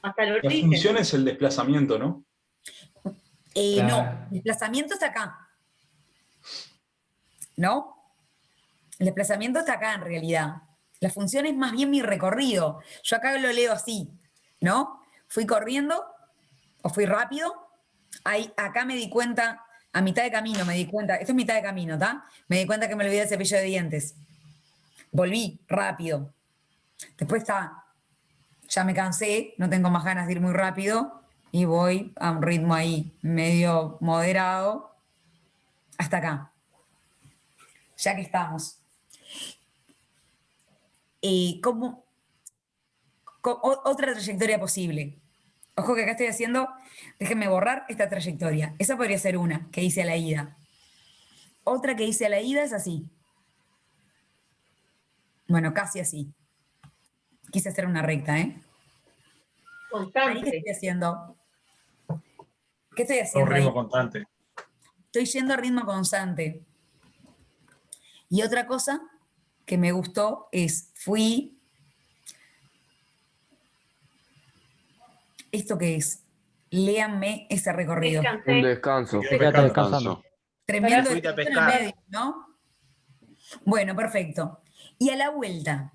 Hasta el La origen. función es el desplazamiento, ¿no? No, el desplazamiento está acá. ¿No? El desplazamiento está acá en realidad. La función es más bien mi recorrido. Yo acá lo leo así, ¿no? Fui corriendo o fui rápido. Ahí, acá me di cuenta, a mitad de camino me di cuenta, esto es mitad de camino, ¿está? Me di cuenta que me olvidé el cepillo de dientes. Volví rápido. Después ya me cansé, no tengo más ganas de ir muy rápido y voy a un ritmo ahí medio moderado hasta acá. Ya que estamos. Otra trayectoria posible. Ojo que acá estoy haciendo, déjenme borrar esta trayectoria. Esa podría ser una que hice a la ida. Otra que hice a la ida es así. Bueno, casi así. Quise hacer una recta, ¿eh? Constante. Ahí, ¿qué estoy haciendo? ¿Qué estoy Un haciendo ritmo ahí? constante. Estoy yendo a ritmo constante. Y otra cosa que me gustó es, ¿esto qué es? Léanme ese recorrido. Un descanso. Quédate descansando. Tremendo Fuiste a descanso en el pescar. medio, ¿no? Bueno, perfecto. Y a la vuelta.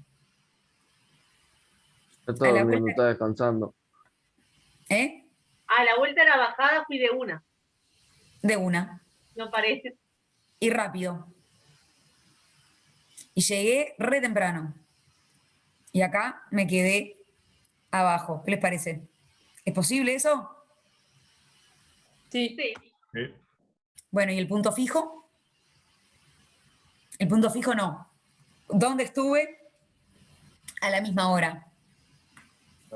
Está A la durmiendo, vuelta. está descansando. ¿Eh? A la vuelta a la bajada fui de una. De una. No parece. Y rápido. Y llegué re temprano. Y acá me quedé abajo. ¿Qué les parece? ¿Es posible eso? Sí. Bueno, ¿y el punto fijo? El punto fijo no. ¿Dónde estuve? A la misma hora.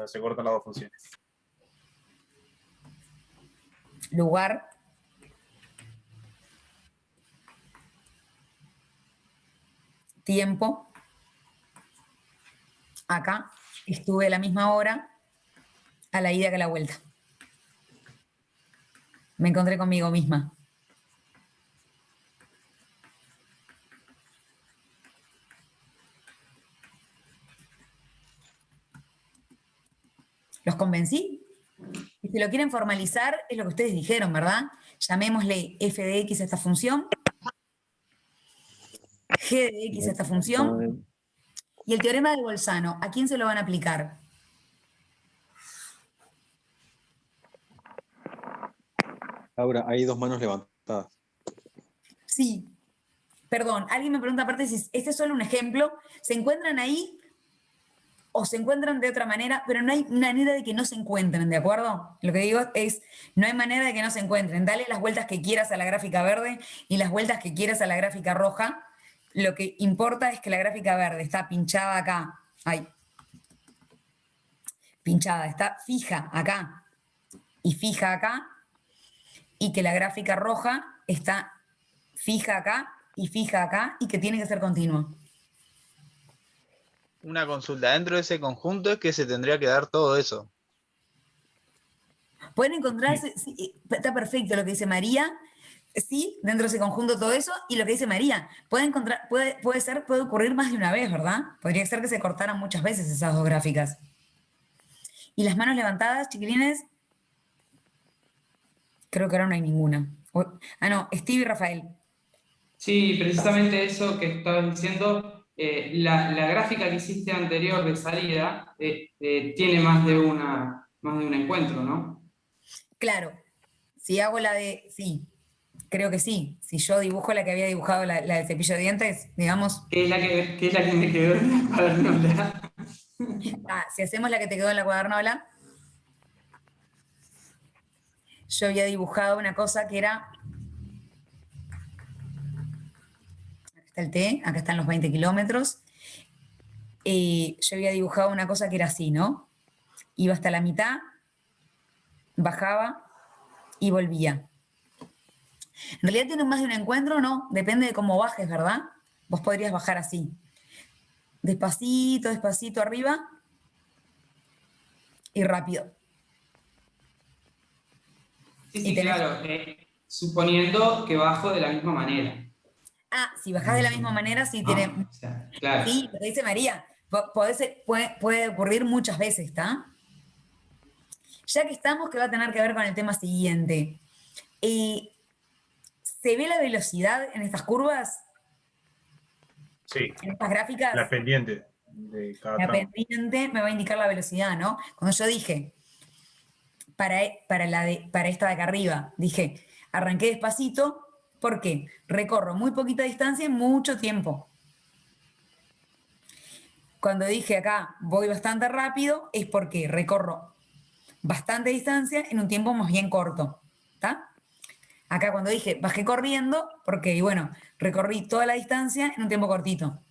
Se cortan las dos funciones. Lugar. Tiempo. Acá estuve a la misma hora, a la ida que a la vuelta. Me encontré conmigo misma. ¿Los convencí? Y si lo quieren formalizar, es lo que ustedes dijeron, ¿verdad? Llamémosle f de x a esta función, g de x a esta función, y el teorema de Bolzano, ¿a quién se lo van a aplicar? Laura, hay dos manos levantadas. Sí. Perdón, alguien me pregunta aparte si este es solo un ejemplo. ¿Se encuentran ahí o se encuentran de otra manera? Pero no hay manera de que no se encuentren, ¿de acuerdo? Lo que digo es, no hay manera de que no se encuentren. Dale las vueltas que quieras a la gráfica verde y las vueltas que quieras a la gráfica roja. Lo que importa es que la gráfica verde está pinchada acá. Ahí. Pinchada, está fija acá y fija acá. Y que la gráfica roja está fija acá y que tiene que ser continua. Una consulta, dentro de ese conjunto es que se tendría que dar todo eso. Pueden encontrarse, sí, está perfecto lo que dice María, sí, dentro de ese conjunto todo eso, y lo que dice María, puede ocurrir más de una vez, ¿verdad? Podría ser que se cortaran muchas veces esas dos gráficas. ¿Y las manos levantadas, chiquilines? Creo que ahora no hay ninguna. No, Steve y Rafael. Sí, precisamente eso que estabas diciendo, la gráfica que hiciste anterior de salida tiene más de un encuentro, ¿no? Claro, si hago la de, sí, creo que sí. Si yo dibujo la que había dibujado, la del cepillo de dientes, digamos. ¿Qué es la que me quedó en la cuadernola? Si hacemos la que te quedó en la cuadernola, yo había dibujado una cosa que era, acá está el T, acá están los 20 kilómetros, yo había dibujado una cosa que era así, ¿no? Iba hasta la mitad, bajaba y volvía. ¿En realidad tiene más de un encuentro o no? Depende de cómo bajes, ¿verdad? Vos podrías bajar así. Despacito, despacito arriba y rápido. Sí, claro, suponiendo que bajo de la misma manera. Si bajás de la misma manera, sí tiene... O sea, claro. Sí, lo que dice María, puede ocurrir muchas veces, ¿está? Ya que estamos, que va a tener que ver con el tema siguiente. ¿Se ve la velocidad en estas curvas? Sí. En estas gráficas. La pendiente de cada La tramo. pendiente me va a indicar la velocidad, ¿no? Cuando yo dije, para esta de acá arriba, dije, arranqué despacito, ¿por qué? Recorro muy poquita distancia en mucho tiempo. Cuando dije acá, voy bastante rápido, es porque recorro bastante distancia en un tiempo más bien corto, ¿está? Acá cuando dije, bajé corriendo, porque, bueno, recorrí toda la distancia en un tiempo cortito.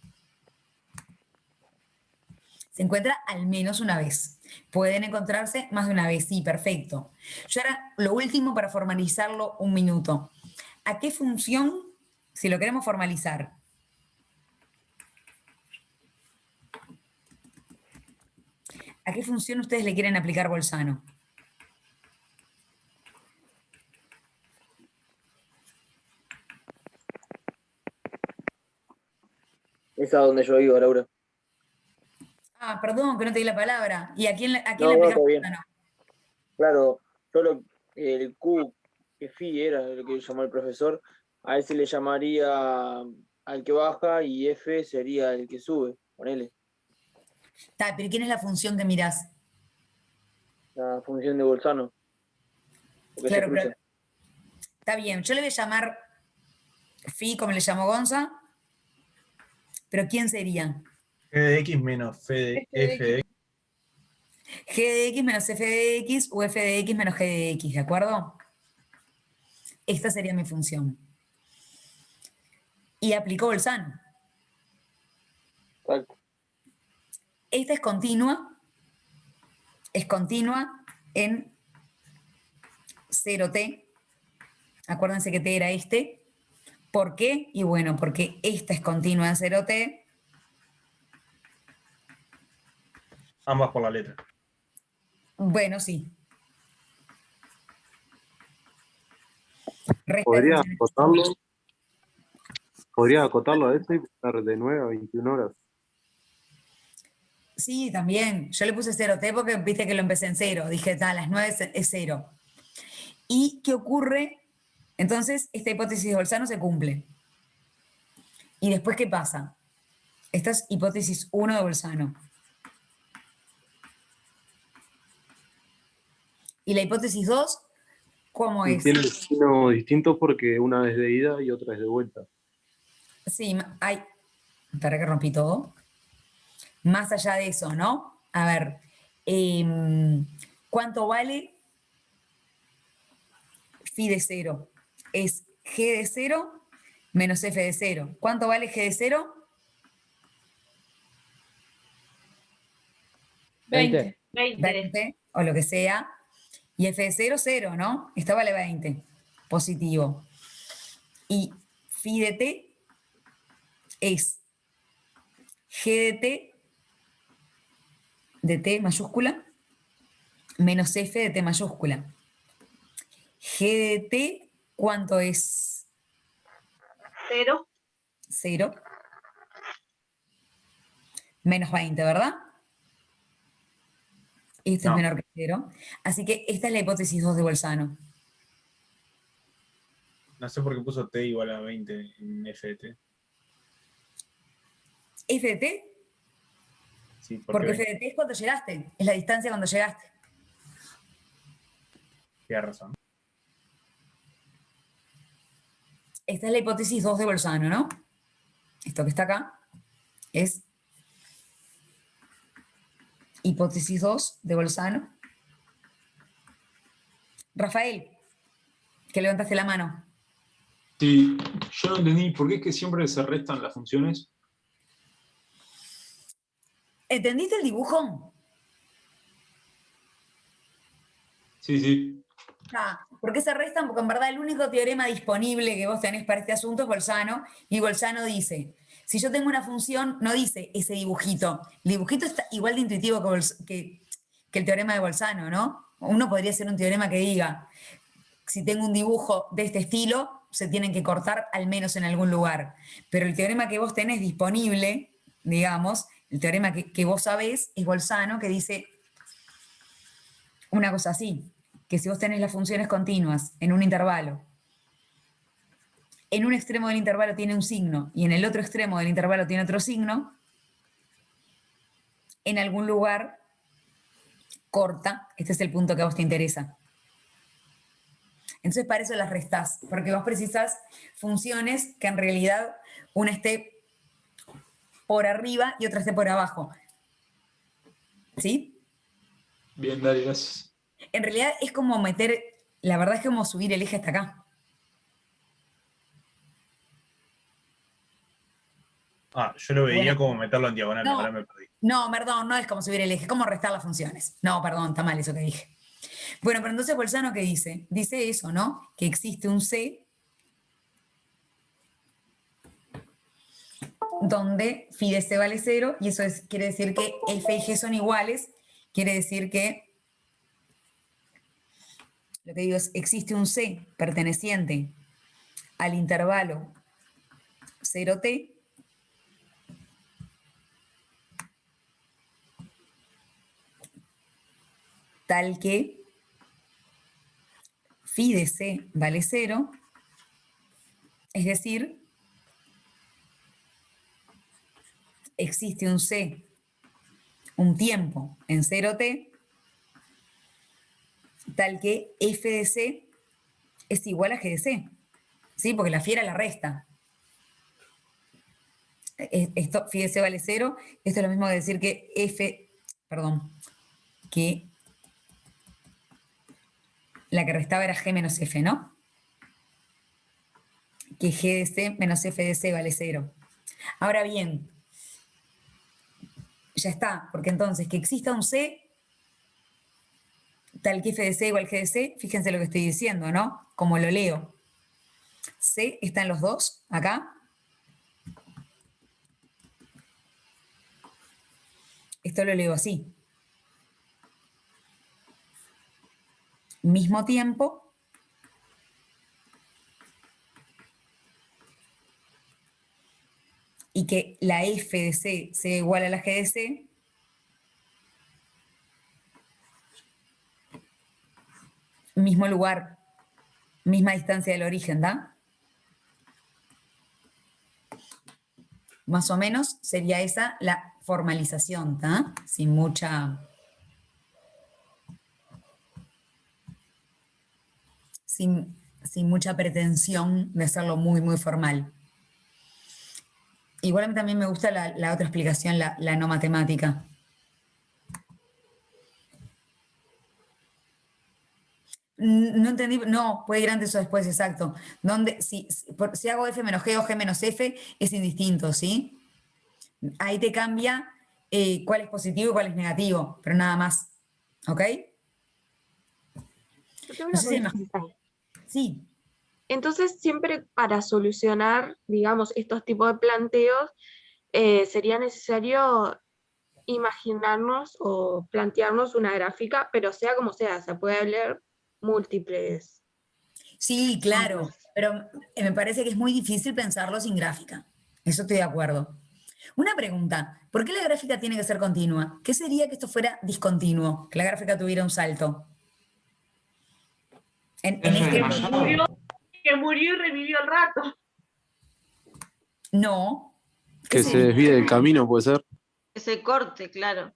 Se encuentra al menos una vez. Pueden encontrarse más de una vez, sí, perfecto. Yo ahora, lo último para formalizarlo, un minuto. ¿A qué función, si lo queremos formalizar? ¿A qué función ustedes le quieren aplicar Bolzano? Esa donde yo vivo, Laura. Perdón, que no te di la palabra. ¿Y a quién le No, aplicas está bien. Bolzano? Claro, el Q, que phi era lo que llamó el profesor, a ese le llamaría al que baja y F sería el que sube, ponele. Pero ¿quién es la función que mirás? La función de Bolzano. Porque Claro, se cruza. pero está bien. Yo le voy a llamar phi, como le llamó Gonza. ¿Pero quién sería? G de X menos F de X. G de X menos F de X o F de X menos G de X, ¿de acuerdo? esta sería mi función. Y aplicó Bolzano. Esta es continua en 0t. Acuérdense que t era este. ¿Por qué? Y bueno, porque esta es continua en 0t. Ambas por la letra. Bueno, sí. ¿Podría acotarlo a eso y estar de 9 a 21 horas? Sí, también. Yo le puse 0t porque viste que lo empecé en 0. Dije, a las 9 es 0. ¿Y qué ocurre? Entonces, esta hipótesis de Bolzano se cumple. ¿Y después qué pasa? Esta es hipótesis 1 de Bolzano. ¿Y la hipótesis 2? ¿Cómo es? Tiene el signo distinto porque una es de ida y otra es de vuelta. Sí, hay... Espera que rompí todo. Más allá de eso, ¿no? A ver, ¿cuánto vale phi de 0? Es g de 0 menos f de 0. ¿Cuánto vale g de 0? 20. 20, o lo que sea. Y f de 0, 0, ¿no? Esta vale 20. Positivo. Y phi de t es g de t mayúscula menos f de t mayúscula. G de t, ¿cuánto es? 0. 0. Menos 20, ¿verdad? Esto No. es menor que 0. Así que esta es la hipótesis 2 de Bolzano. No sé por qué puso t igual a 20 en f de t. ¿F de t? Sí, Porque porque f de t es cuando llegaste. Es la distancia cuando llegaste. tienes razón. Esta es la hipótesis 2 de Bolzano, ¿no? Esto que está acá es hipótesis 2 de Bolzano. Rafael, que levantaste la mano. Sí, yo no entendí por qué es que siempre se restan las funciones. ¿Entendiste el dibujo? Sí, sí. ¿Por qué se restan? Porque en verdad el único teorema disponible que vos tenés para este asunto es Bolzano, y Bolzano dice, si yo tengo una función, no dice ese dibujito. El dibujito está igual de intuitivo que el teorema de Bolzano, ¿no? Uno podría hacer un teorema que diga, si tengo un dibujo de este estilo, se tienen que cortar al menos en algún lugar. Pero el teorema que vos tenés disponible, digamos, el teorema que vos sabés es Bolzano, que dice una cosa así, que si vos tenés las funciones continuas en un intervalo, en un extremo del intervalo tiene un signo y en el otro extremo del intervalo tiene otro signo, en algún lugar corta, este es el punto que a vos te interesa. Entonces para eso las restás, porque vos precisás funciones que en realidad una esté por arriba y otra esté por abajo. ¿Sí? Bien, dale, gracias. En realidad es como meter, la verdad es como subir el eje hasta acá. Yo lo veía Bueno. como meterlo en diagonal, No. ahora me perdí. No, perdón, no es como subir el eje, es como restar las funciones. No, perdón, está mal eso que dije. Bueno, pero entonces Bolzano, ¿qué dice? Dice eso, ¿no? Que existe un C donde phi de C vale 0, y eso quiere decir que F y G son iguales, quiere decir que, lo que digo es, existe un C perteneciente al intervalo 0t, tal que phi de C vale 0, es decir, existe un C, un tiempo en 0t, tal que f de C es igual a g de C, ¿sí? Porque la fiera la resta. Esto, phi de C vale 0, esto es lo mismo que decir que que la que restaba era g menos f, ¿no? que G de C menos F de C vale 0. Ahora bien, ya está, porque entonces que exista un C tal que F de C igual G de C, fíjense lo que estoy diciendo, ¿no? Como lo leo. C está en los dos, acá. Esto lo leo así. Mismo tiempo. Y que la F de C sea igual a la G de C. Mismo lugar, misma distancia del origen, ¿da? Más o menos sería esa la formalización, ¿tá? Sin mucha pretensión de hacerlo muy, muy formal. Igual a mí también me gusta la otra explicación, la no matemática. No entendí, no, puede ir antes o después, exacto. Donde, si hago F menos G o G menos F, es indistinto, ¿sí? Ahí te cambia cuál es positivo y cuál es negativo, pero nada más. ¿Ok? Yo tengo No una sé si consulta. Sí. Entonces, siempre para solucionar, digamos, estos tipos de planteos, sería necesario imaginarnos o plantearnos una gráfica, pero sea como sea, se puede hablar múltiples. Sí, claro, pero me parece que es muy difícil pensarlo sin gráfica. Eso estoy de acuerdo. Una pregunta, ¿por qué la gráfica tiene que ser continua? ¿Qué sería que esto fuera discontinuo, que la gráfica tuviera un salto? Que murió y revivió al rato. No. Que se desvíe del camino, puede ser. Que se corte, claro.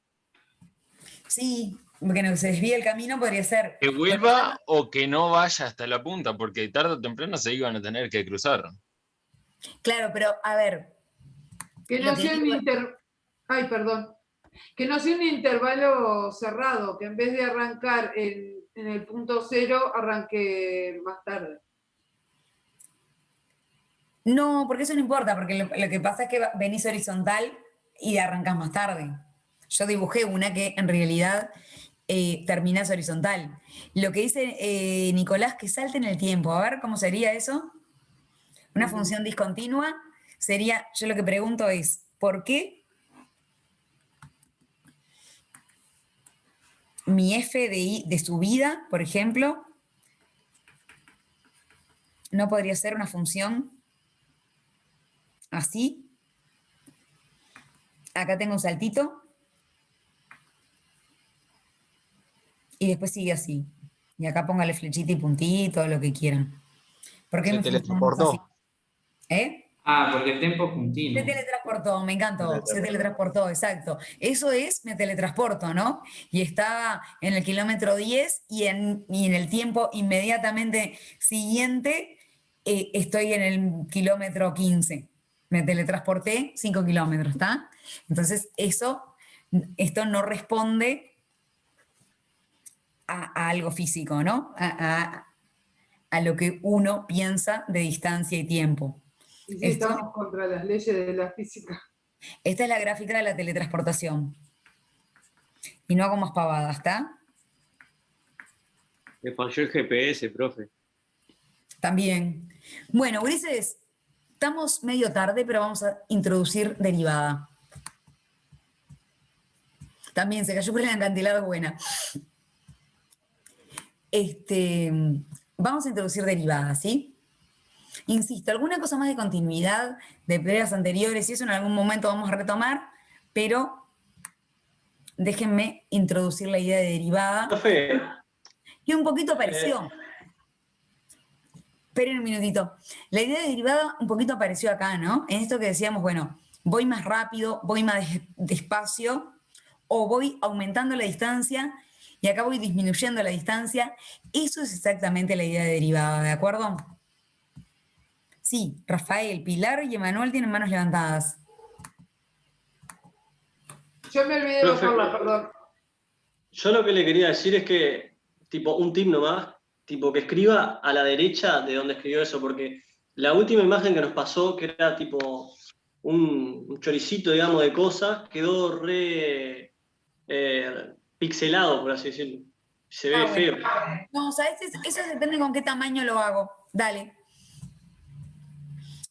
Sí, que no se desvíe el camino podría ser. Que vuelva o que no vaya hasta la punta, porque tarde o temprano se iban a tener que cruzar. Claro, pero a ver. Que no sea Ay, perdón. Que no sea un intervalo cerrado, que en vez de arrancar en el punto 0, arranque más tarde. No, porque eso no importa, porque lo que pasa es que venís horizontal y arrancás más tarde. Yo dibujé una que en realidad terminás horizontal. Lo que dice Nicolás, que salte en el tiempo. A ver, ¿cómo sería eso? Una función discontinua sería, yo lo que pregunto es, ¿por qué mi f de subida, por ejemplo, no podría ser una función así? Acá tengo un saltito. Y después sigue así. Y acá póngale flechita y puntito, lo que quieran. ¿Por qué Se me teletransportó. así? ¿Eh? Porque el tiempo es continuo. Se teletransportó, me encantó. Se teletransportó, exacto. Eso es, me teletransporto, ¿no? Y estaba en el kilómetro 10 y en el tiempo inmediatamente siguiente estoy en el kilómetro 15. Me teletransporté 5 kilómetros, ¿está? Entonces, esto no responde a algo físico, ¿no? A lo que uno piensa de distancia y tiempo. Y sí, estamos contra las leyes de la física. Esta es la gráfica de la teletransportación. Y no hago más pavadas, ¿está? Me falló el GPS, profe. También. Bueno, Ulises, estamos medio tarde, pero vamos a introducir derivada. También se cayó por el acantilado, es buena. Vamos a introducir derivadas, ¿sí? Insisto, alguna cosa más de continuidad de pruebas anteriores y eso en algún momento vamos a retomar, pero déjenme introducir la idea de derivada. Profe. Y un poquito apareció. Esperen un minutito. La idea de derivada un poquito apareció acá, ¿no? En esto que decíamos, bueno, voy más rápido, voy más despacio, o voy aumentando la distancia y acá voy disminuyendo la distancia. Eso es exactamente la idea de derivada, ¿de acuerdo? Sí, Rafael, Pilar y Emanuel tienen manos levantadas. Yo me olvidé de bajarla, perdón. Yo lo que le quería decir es que, tipo, un tip nomás, tipo, que escriba a la derecha de donde escribió eso, porque La última imagen que nos pasó, que era tipo un choricito, digamos, de cosas, quedó re pixelado, por así decirlo. Se ve feo. No, ¿sabes? Eso depende con qué tamaño lo hago. Dale.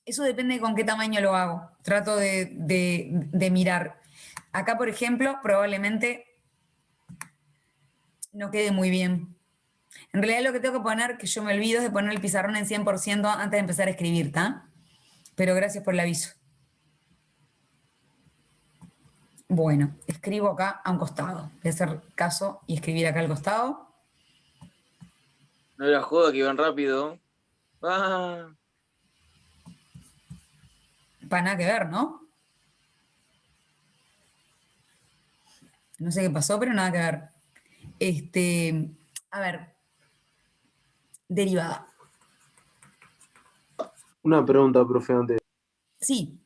Eso depende con qué tamaño lo hago. Trato de mirar. Acá, por ejemplo, probablemente no quede muy bien. En realidad lo que tengo que poner, que yo me olvido, es de poner el pizarrón en 100% antes de empezar a escribir, ¿está? Pero gracias por el aviso. Bueno, escribo acá a un costado. Voy a hacer caso y escribir acá al costado. No era joda que iban rápido. Ah. Para nada que ver, ¿no? No sé qué pasó, pero nada que ver. A ver. Derivada. Una pregunta, profe, antes. Sí.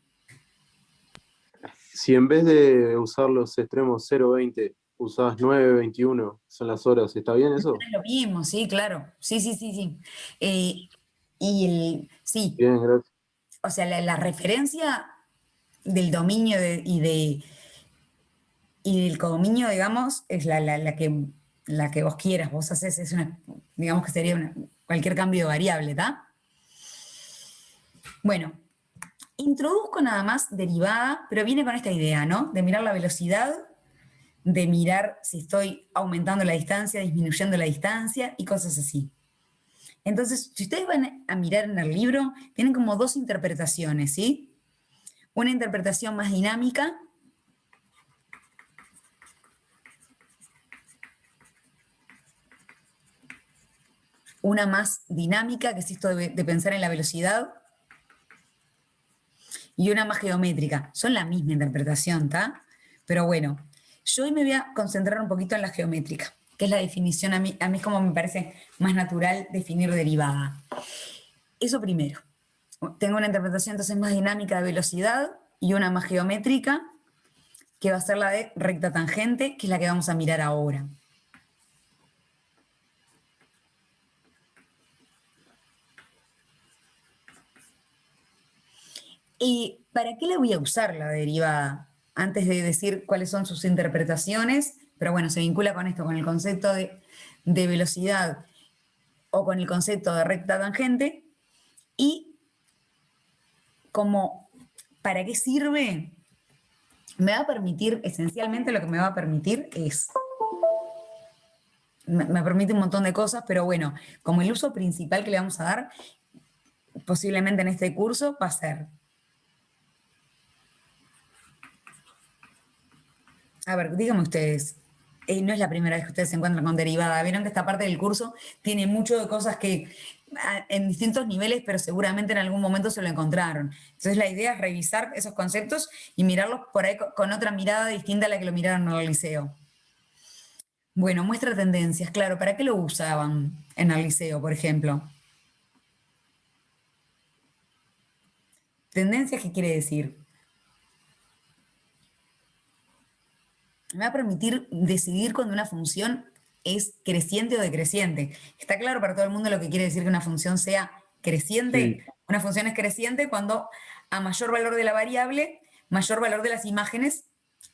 Si en vez de usar los extremos 0,20, usás 9,21, son las horas, ¿está bien eso? Es lo mismo, sí, claro. Sí. Sí. Bien, gracias. O sea, la referencia del dominio y del codominio, digamos, es la que vos quieras. Vos haces, digamos que sería cualquier cambio de variable, ¿está? Bueno, introduzco nada más derivada, pero viene con esta idea, ¿no? De mirar la velocidad, de mirar si estoy aumentando la distancia, disminuyendo la distancia y cosas así. Entonces, si ustedes van a mirar en el libro, tienen como dos interpretaciones, ¿sí? Una interpretación más dinámica. Una más dinámica, que es esto de pensar en la velocidad. Y una más geométrica. Son la misma interpretación, ¿está? Pero bueno, yo hoy me voy a concentrar un poquito en la geométrica, que es la definición, a mí como me parece más natural definir derivada. Eso primero. Tengo una interpretación entonces más dinámica de velocidad y una más geométrica, que va a ser la de recta tangente, que es la que vamos a mirar ahora. ¿Y para qué le voy a usar la derivada? Antes de decir cuáles son sus interpretaciones, pero bueno, se vincula con esto, con el concepto de velocidad o con el concepto de recta tangente. Y como, ¿para qué sirve? Me va a permitir, esencialmente lo que me va a permitir es, me permite un montón de cosas, pero bueno, como el uso principal que le vamos a dar, posiblemente en este curso, va a ser, a ver, díganme ustedes, no es la primera vez que ustedes se encuentran con derivada. Vieron que esta parte del curso tiene mucho de cosas que en distintos niveles, pero seguramente en algún momento se lo encontraron. Entonces la idea es revisar esos conceptos y mirarlos por ahí con otra mirada distinta a la que lo miraron en el liceo. Bueno, muestra tendencias, claro. ¿Para qué lo usaban en el liceo, por ejemplo? ¿Tendencias qué quiere decir? Me va a permitir decidir cuando una función es creciente o decreciente. ¿Está claro para todo el mundo lo que quiere decir que una función sea creciente? Sí. Una función es creciente cuando a mayor valor de la variable, mayor valor de las imágenes,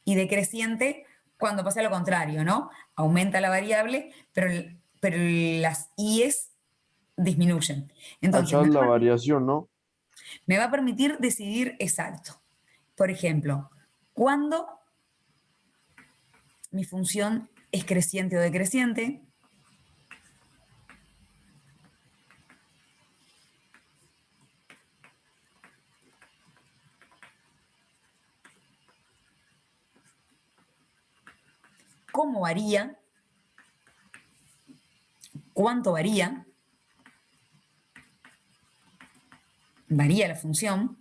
y decreciente cuando pasa lo contrario, ¿no? Aumenta la variable, pero las i's disminuyen. Entonces, acá la variación, ¿no? Me va a permitir decidir exacto. Por ejemplo, cuando mi función es creciente o decreciente, cómo varía, cuánto varía la función.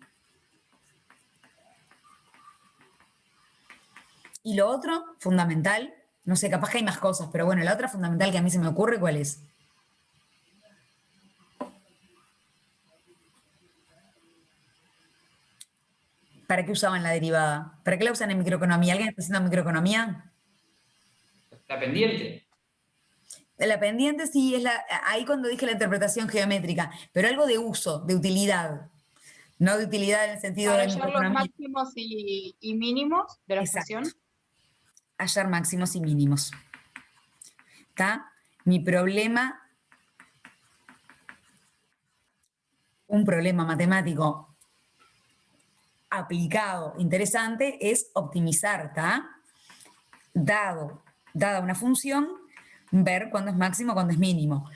Y lo otro, fundamental, no sé, capaz que hay más cosas, pero bueno, la otra fundamental que a mí se me ocurre, ¿cuál es? ¿Para qué usaban la derivada? ¿Para qué la usan en microeconomía? ¿Alguien está haciendo microeconomía? La pendiente. La pendiente sí es ahí cuando dije la interpretación geométrica, pero algo de uso, de utilidad. No de utilidad en el sentido Para de hallar los microeconomía. máximos y mínimos de la Exacto. función. Hallar máximos y mínimos. ¿Está? Mi problema, un problema matemático aplicado, interesante, es optimizar, ¿está? Dada una función, ver cuándo es máximo, cuándo es mínimo.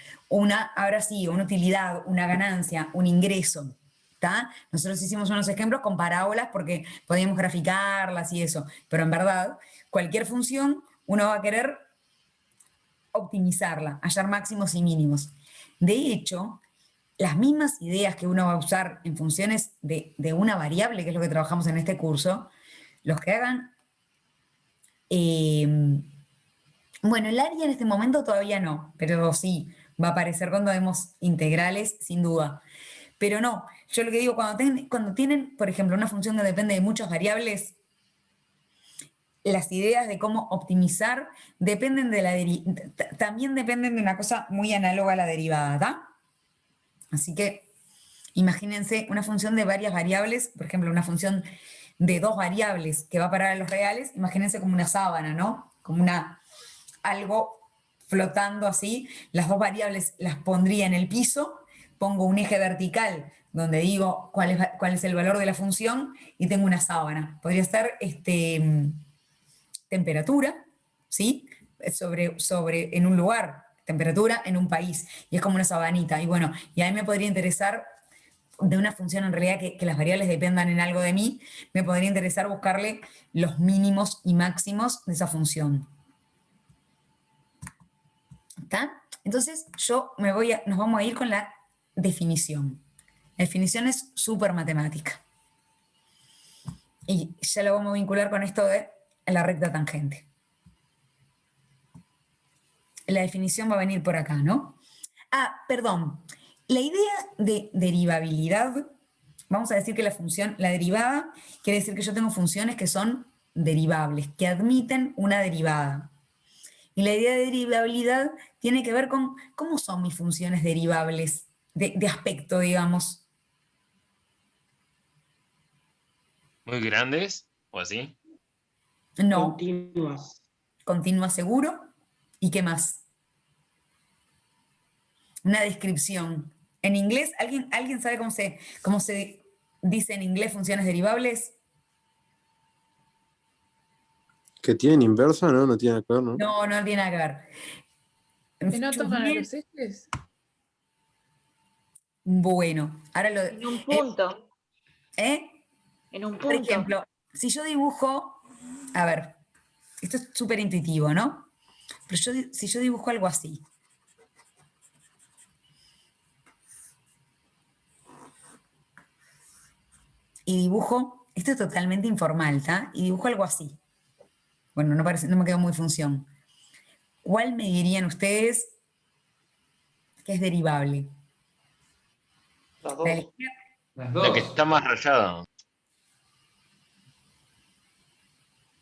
Ahora sí, una utilidad, una ganancia, un ingreso. ¿Tá? Nosotros hicimos unos ejemplos con parábolas porque podíamos graficarlas y eso, pero en verdad, cualquier función uno va a querer optimizarla, hallar máximos y mínimos. De hecho, las mismas ideas que uno va a usar en funciones de una variable, que es lo que trabajamos en este curso, los que hagan... bueno, el área en este momento todavía no, pero sí, va a aparecer cuando demos integrales, sin duda. Pero no, yo lo que digo, cuando tienen, por ejemplo, una función que depende de muchas variables, las ideas de cómo optimizar dependen también dependen de una cosa muy análoga a la derivada, ¿tá? Así que imagínense una función de varias variables, por ejemplo, una función de 2 variables que va a parar a los reales, imagínense como una sábana, ¿no? Como algo flotando así, las 2 variables las pondría en el piso, pongo un eje vertical donde digo cuál es el valor de la función y tengo una sábana. Podría ser temperatura, ¿sí? En un lugar, temperatura en un país, y es como una sabanita. Y bueno, y a mí me podría interesar de una función en realidad que las variables dependan en algo de mí, me podría interesar buscarle los mínimos y máximos de esa función. ¿Está? Entonces nos vamos a ir con la definición. La definición es súper matemática. Y ya lo vamos a vincular con esto de la recta tangente. La definición va a venir por acá, ¿no? Perdón. La idea de derivabilidad, vamos a decir que la derivada quiere decir que yo tengo funciones que son derivables, que admiten una derivada. Y la idea de derivabilidad tiene que ver con cómo son mis funciones derivables de aspecto, digamos. ¿Muy grandes o así? No. Continuas. Continuas seguro. ¿Y qué más? Una descripción. En inglés, ¿alguien sabe cómo se dice en inglés funciones derivables? ¿Que tienen inversa? No, no tiene que ver, ¿no? No, no tiene nada que ver. ¿Que no tocan a los ejes? Bueno, ahora lo... En un punto. En un punto. Por ejemplo, si yo dibujo... A ver, esto es súper intuitivo, ¿no? Pero si yo dibujo algo así... Y dibujo... Esto es totalmente informal, ¿tá? Y dibujo algo así. Bueno, no me quedó muy función. ¿Cuál me dirían ustedes que es derivable? Las dos. La que está más rayada.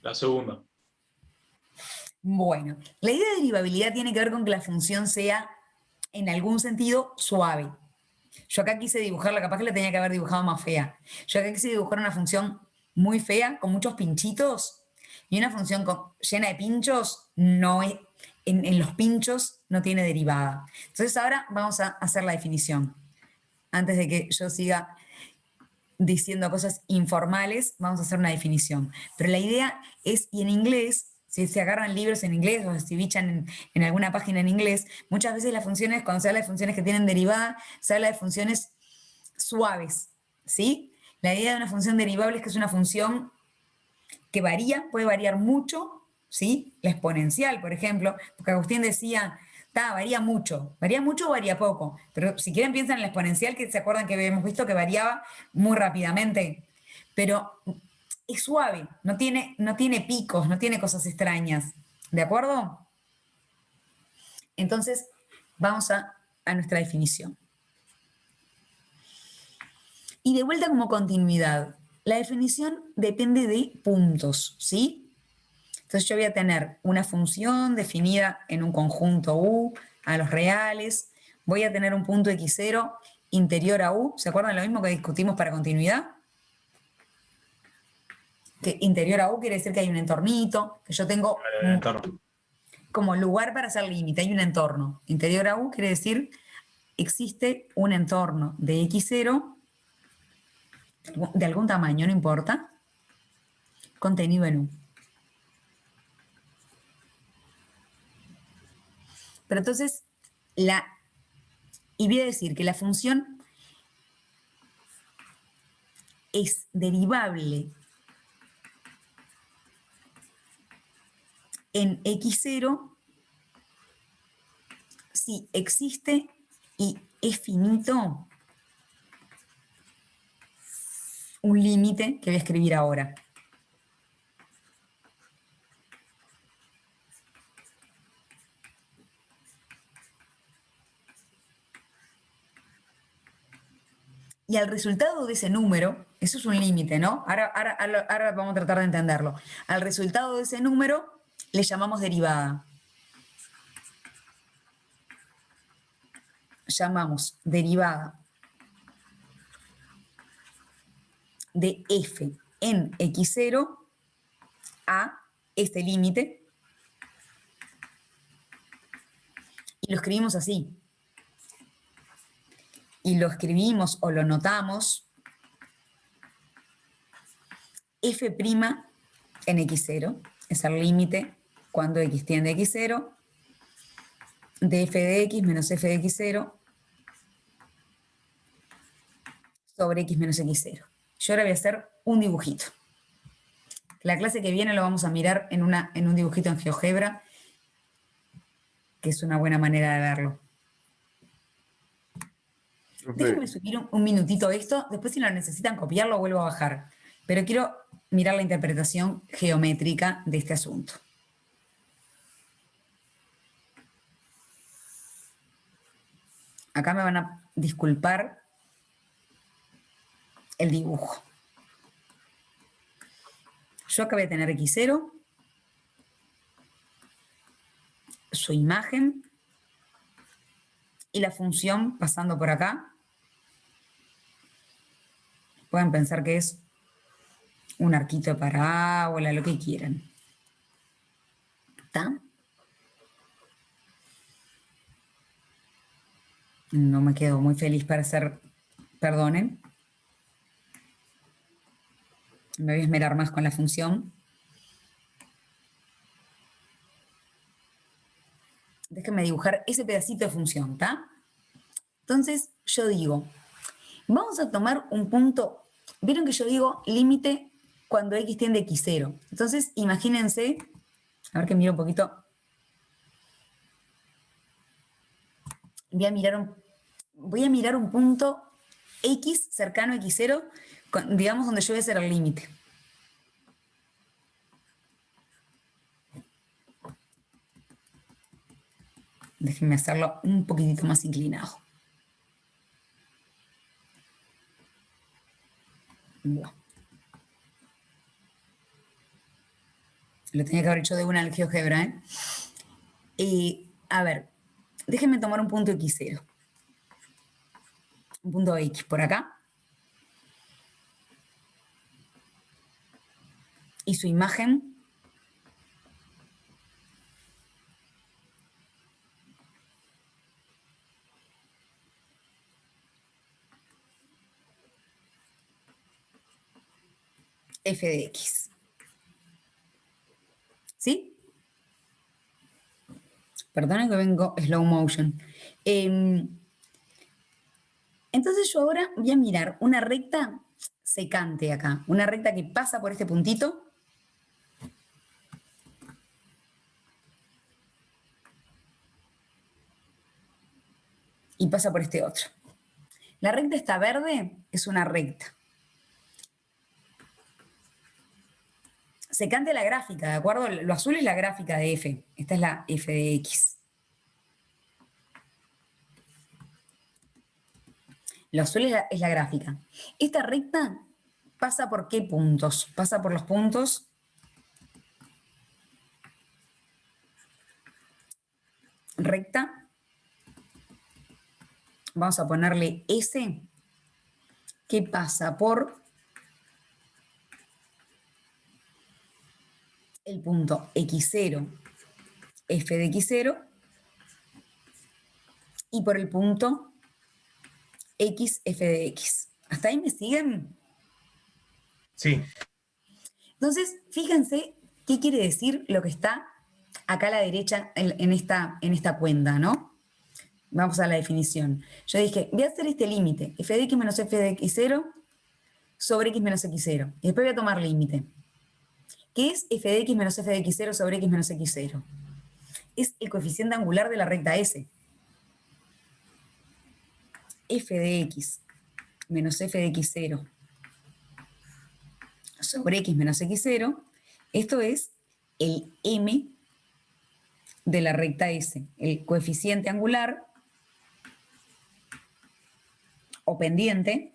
La segunda. Bueno, la idea de derivabilidad tiene que ver con que la función sea, en algún sentido, suave. Yo acá quise dibujarla, capaz que la tenía que haber dibujado más fea. Yo acá quise dibujar una función muy fea, con muchos pinchitos, y una función llena de pinchos, en los pinchos no tiene derivada. Entonces ahora vamos a hacer la definición. Antes de que yo siga diciendo cosas informales, vamos a hacer una definición. Pero la idea es, y en inglés, si se agarran libros en inglés o si bichan en alguna página en inglés, muchas veces las funciones, cuando se habla de funciones que tienen derivada, se habla de funciones suaves, ¿sí? La idea de una función derivable es que es una función que puede variar mucho, ¿sí? La exponencial, por ejemplo, porque Agustín decía, varía mucho o varía poco, pero si quieren piensan en la exponencial, que se acuerdan que hemos visto que variaba muy rápidamente, pero es suave, no tiene picos, no tiene cosas extrañas, ¿de acuerdo? Entonces, vamos a nuestra definición. Y de vuelta como continuidad, la definición depende de puntos, ¿sí? Entonces yo voy a tener una función definida en un conjunto U, a los reales, voy a tener un punto x0 interior a u. ¿Se acuerdan lo mismo que discutimos para continuidad? Que interior a u quiere decir que hay un entornito, que yo tengo como lugar para hacer límite, hay un entorno. Interior a u quiere decir existe un entorno de x0 de algún tamaño, no importa, contenido en u. Pero entonces, y voy a decir que la función es derivable en x0 si existe y es finito un límite que voy a escribir ahora. Y al resultado de ese número, eso es un límite, ¿no? Ahora vamos a tratar de entenderlo. Al resultado de ese número le llamamos derivada. Llamamos derivada de f en x0 a este límite. Y lo escribimos así. Y lo escribimos o lo notamos f' en x0 es el límite cuando x tiende a x0 de f de x menos f de x0 sobre x menos x0. Yo ahora voy a hacer un dibujito. La clase que viene lo vamos a mirar en un dibujito en GeoGebra, que es una buena manera de verlo. Déjenme subir un minutito esto, después si lo necesitan copiar lo vuelvo a bajar. Pero quiero mirar la interpretación geométrica de este asunto. Acá me van a disculpar el dibujo. Yo acá voy a tener x0, su imagen, y la función pasando por acá. Pueden pensar que es un arquito de parábola, lo que quieran. ¿Está? No me quedo muy feliz para hacer, perdonen. Me voy a esmerar más con la función. Déjenme dibujar ese pedacito de función, ¿está? Entonces, yo digo, vamos a tomar un punto. Vieron que yo digo límite cuando x tiende a x0. Entonces, imagínense, a ver que miro un poquito. Voy a mirar un punto x cercano a x0, digamos donde yo voy a hacer el límite. Déjenme hacerlo un poquitito más inclinado. Bueno. Lo tenía que haber hecho de una en el GeoGebra, ¿eh? A ver, déjenme tomar un punto x0. Un punto x por acá. Y su imagen. F de x. ¿Sí? Perdonen que vengo slow motion. Entonces yo ahora voy a mirar una recta secante acá. Una recta que pasa por este puntito. Y pasa por este otro. La recta esta verde es una recta. Secante la gráfica, ¿de acuerdo? Lo azul es la gráfica de f. Esta es la f de x. Lo azul es la gráfica. Esta recta pasa por qué puntos? Pasa por los puntos recta vamos a ponerle S, que pasa por el punto x0, f de x0, y por el punto x, f de x. ¿Hasta ahí me siguen? Sí. Entonces, fíjense qué quiere decir lo que está acá a la derecha en esta cuenta, ¿no? Vamos a la definición. Yo dije, voy a hacer este límite, f de x menos f de x0 sobre x menos x0. Y después voy a tomar límite. ¿Qué es f de x menos f de x0 sobre x menos x0? Es el coeficiente angular de la recta S. F de x menos f de x0 sobre x menos x0, esto es el m de la recta S, el coeficiente angular o pendiente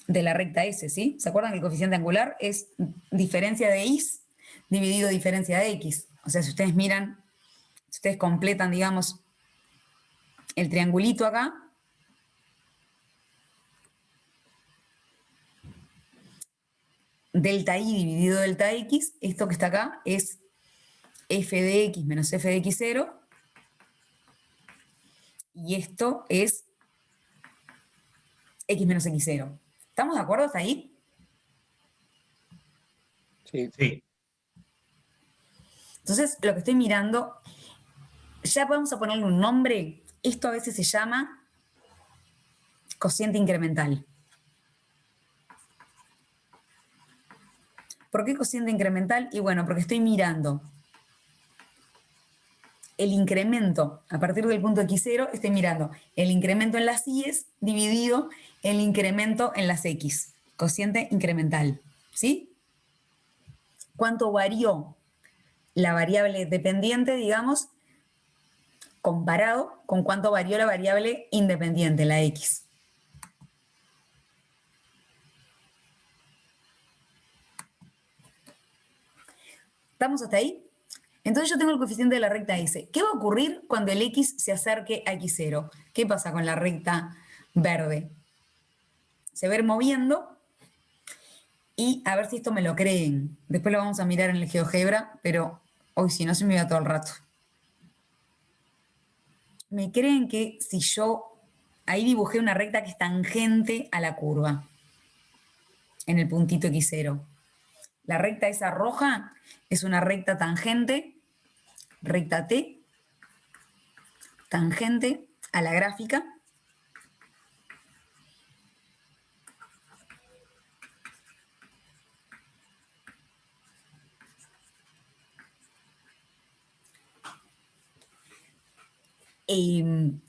de la recta S, ¿sí? ¿Se acuerdan que el coeficiente angular es diferencia de y dividido diferencia de x? O sea, si ustedes miran, si ustedes completan, digamos, el triangulito acá, delta y dividido delta x, esto que está acá es f de x menos f de x0, y esto es x menos x0. ¿Estamos de acuerdo hasta ahí? Sí. Sí. Entonces, lo que estoy mirando, ya podemos ponerle un nombre. Esto a veces se llama cociente incremental. ¿Por qué cociente incremental? Y bueno, porque estoy mirando el incremento a partir del punto x0, estoy mirando el incremento en las y's dividido el incremento en las x. Cociente incremental. ¿Sí? ¿Cuánto varió la variable dependiente, digamos, comparado con cuánto varió la variable independiente, la x? ¿Estamos hasta ahí? Entonces yo tengo el coeficiente de la recta S. ¿Qué va a ocurrir cuando el x se acerque a x0? ¿Qué pasa con la recta verde? Se va a ir moviendo y a ver si esto me lo creen. Después lo vamos a mirar en el GeoGebra, pero hoy si no se me va todo el rato. ¿Me creen que si yo ahí dibujé una recta que es tangente a la curva en el puntito x0? La recta esa roja es una recta tangente, recta T, tangente a la gráfica.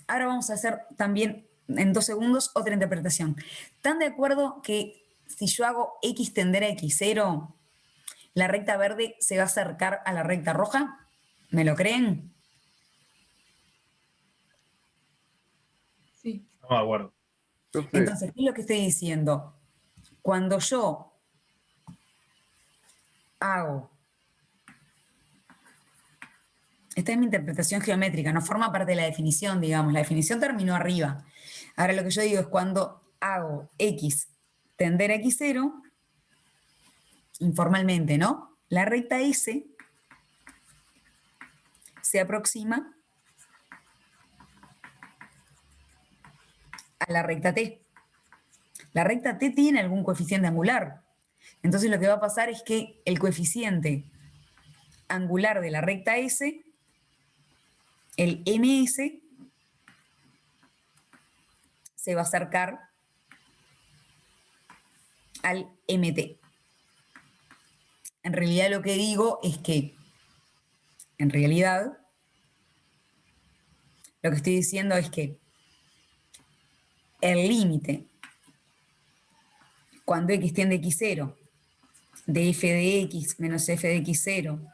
Ahora vamos a hacer también en 2 segundos otra interpretación. ¿Están de acuerdo que si yo hago x tender a x0, la recta verde se va a acercar a la recta roja? ¿Me lo creen? Sí. Estamos de acuerdo. Entonces, ¿qué es lo que estoy diciendo? Cuando yo hago, esta es mi interpretación geométrica, no forma parte de la definición, digamos, la definición terminó arriba. Ahora lo que yo digo es cuando hago x tender a x0, informalmente, ¿no? La recta S se aproxima a la recta T. La recta T tiene algún coeficiente angular. Entonces lo que va a pasar es que el coeficiente angular de la recta S, el ms, se va a acercar al mt. En realidad lo que digo es que, en realidad, lo que estoy diciendo es que el límite, cuando x tiende a x0, de f de x menos f de x0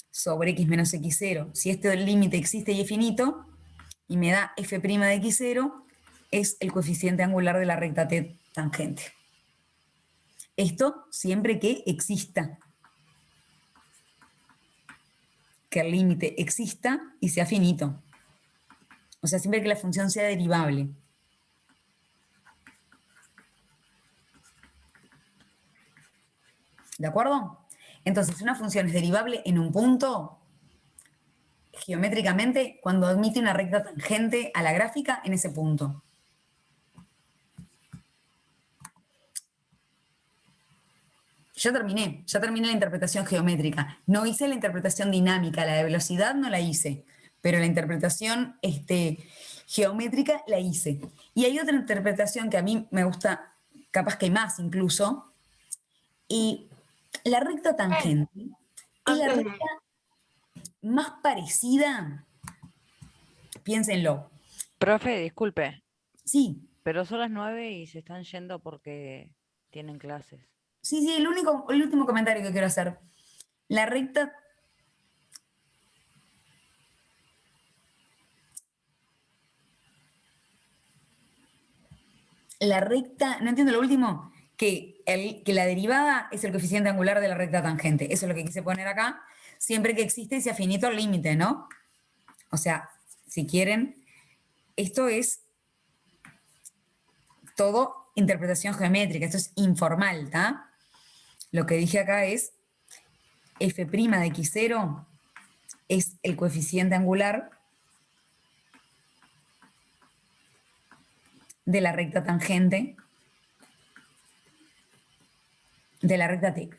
sobre x menos x0, si este límite existe y es finito, y me da f' de x0, es el coeficiente angular de la recta T tangente. Esto siempre que exista. Que el límite exista y sea finito. O sea, siempre que la función sea derivable. ¿De acuerdo? Entonces, una función es derivable en un punto, geométricamente, cuando admite una recta tangente a la gráfica en ese punto. Ya terminé la interpretación geométrica. No hice la interpretación dinámica, la de velocidad no la hice, pero la interpretación geométrica la hice. Y hay otra interpretación que a mí me gusta, capaz que más incluso, y la recta tangente es la recta más parecida, piénsenlo. Profe, disculpe. Sí. Pero son las 9 y se están yendo porque tienen clases. Sí, el último comentario que quiero hacer. La recta... no entiendo lo último, que la derivada es el coeficiente angular de la recta tangente. Eso es lo que quise poner acá, siempre que existe ese finito límite, ¿no? O sea, si quieren, esto es todo interpretación geométrica, esto es informal, ¿tá? Lo que dije acá es f' de x0 es el coeficiente angular de la recta tangente de la recta t.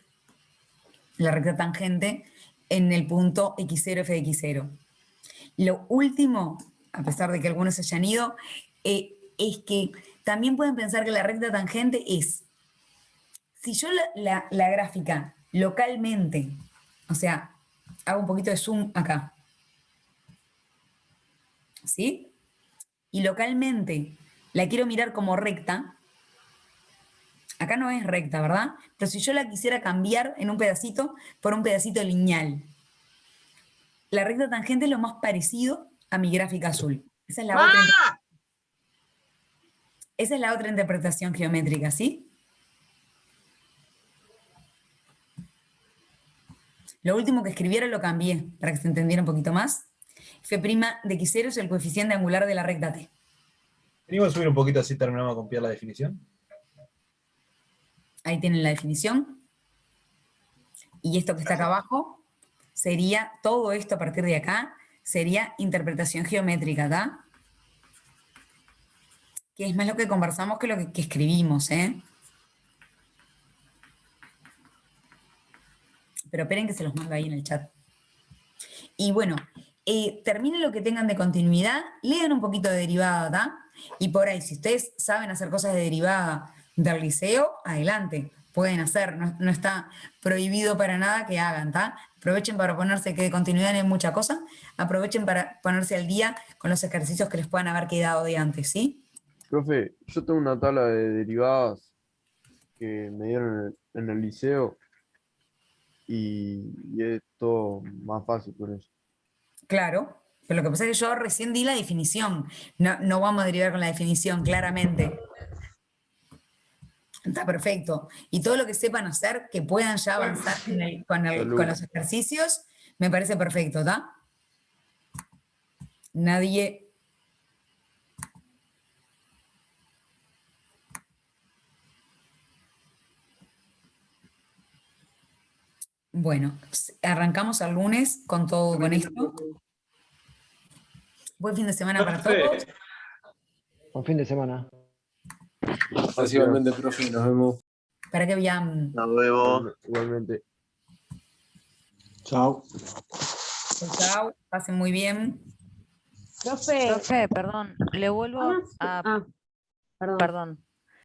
La recta tangente en el punto x0, f de x0. Lo último, a pesar de que algunos se hayan ido, es que también pueden pensar que la recta tangente es, si yo la gráfica localmente, o sea, hago un poquito de zoom acá, ¿sí? Y localmente la quiero mirar como recta, acá no es recta, ¿verdad? Pero si yo la quisiera cambiar en un pedacito por un pedacito lineal, la recta tangente es lo más parecido a mi gráfica azul. Esa es la otra interpretación geométrica, ¿sí? Lo último que escribieron lo cambié para que se entendiera un poquito más. F' de x0 es el coeficiente angular de la recta t. ¿Venimos a subir un poquito así terminamos de copiar la definición? Ahí tienen la definición. Y esto que está acá abajo sería, todo esto a partir de acá, sería interpretación geométrica, ¿tá? Que es más lo que conversamos que lo que escribimos, ¿eh? Pero esperen que se los mando ahí en el chat. Y bueno, terminen lo que tengan de continuidad, lean un poquito de derivada, ¿tá? Y por ahí, si ustedes saben hacer cosas de derivada del liceo, adelante, pueden hacer, no está prohibido para nada que hagan, ¿tá? Aprovechen para ponerse, que de continuidad no hay mucha cosa, aprovechen para ponerse al día con los ejercicios que les puedan haber quedado de antes, ¿sí? Profe, yo tengo una tabla de derivadas que me dieron en el liceo y es todo más fácil por eso. Claro, pero lo que pasa es que yo recién di la definición, no vamos a derivar con la definición, claramente. Está perfecto. Y todo lo que sepan hacer, que puedan ya avanzar con los ejercicios, me parece perfecto, ¿tá? Nadie... Bueno, arrancamos el lunes con todo, con esto. Buen fin de semana para todos. Buen fin de semana. Básicamente, profe, nos vemos. Para que vean. Nos vemos. Igualmente. Chao. Chao, pasen muy bien. Profe, perdón, le vuelvo a... Perdón.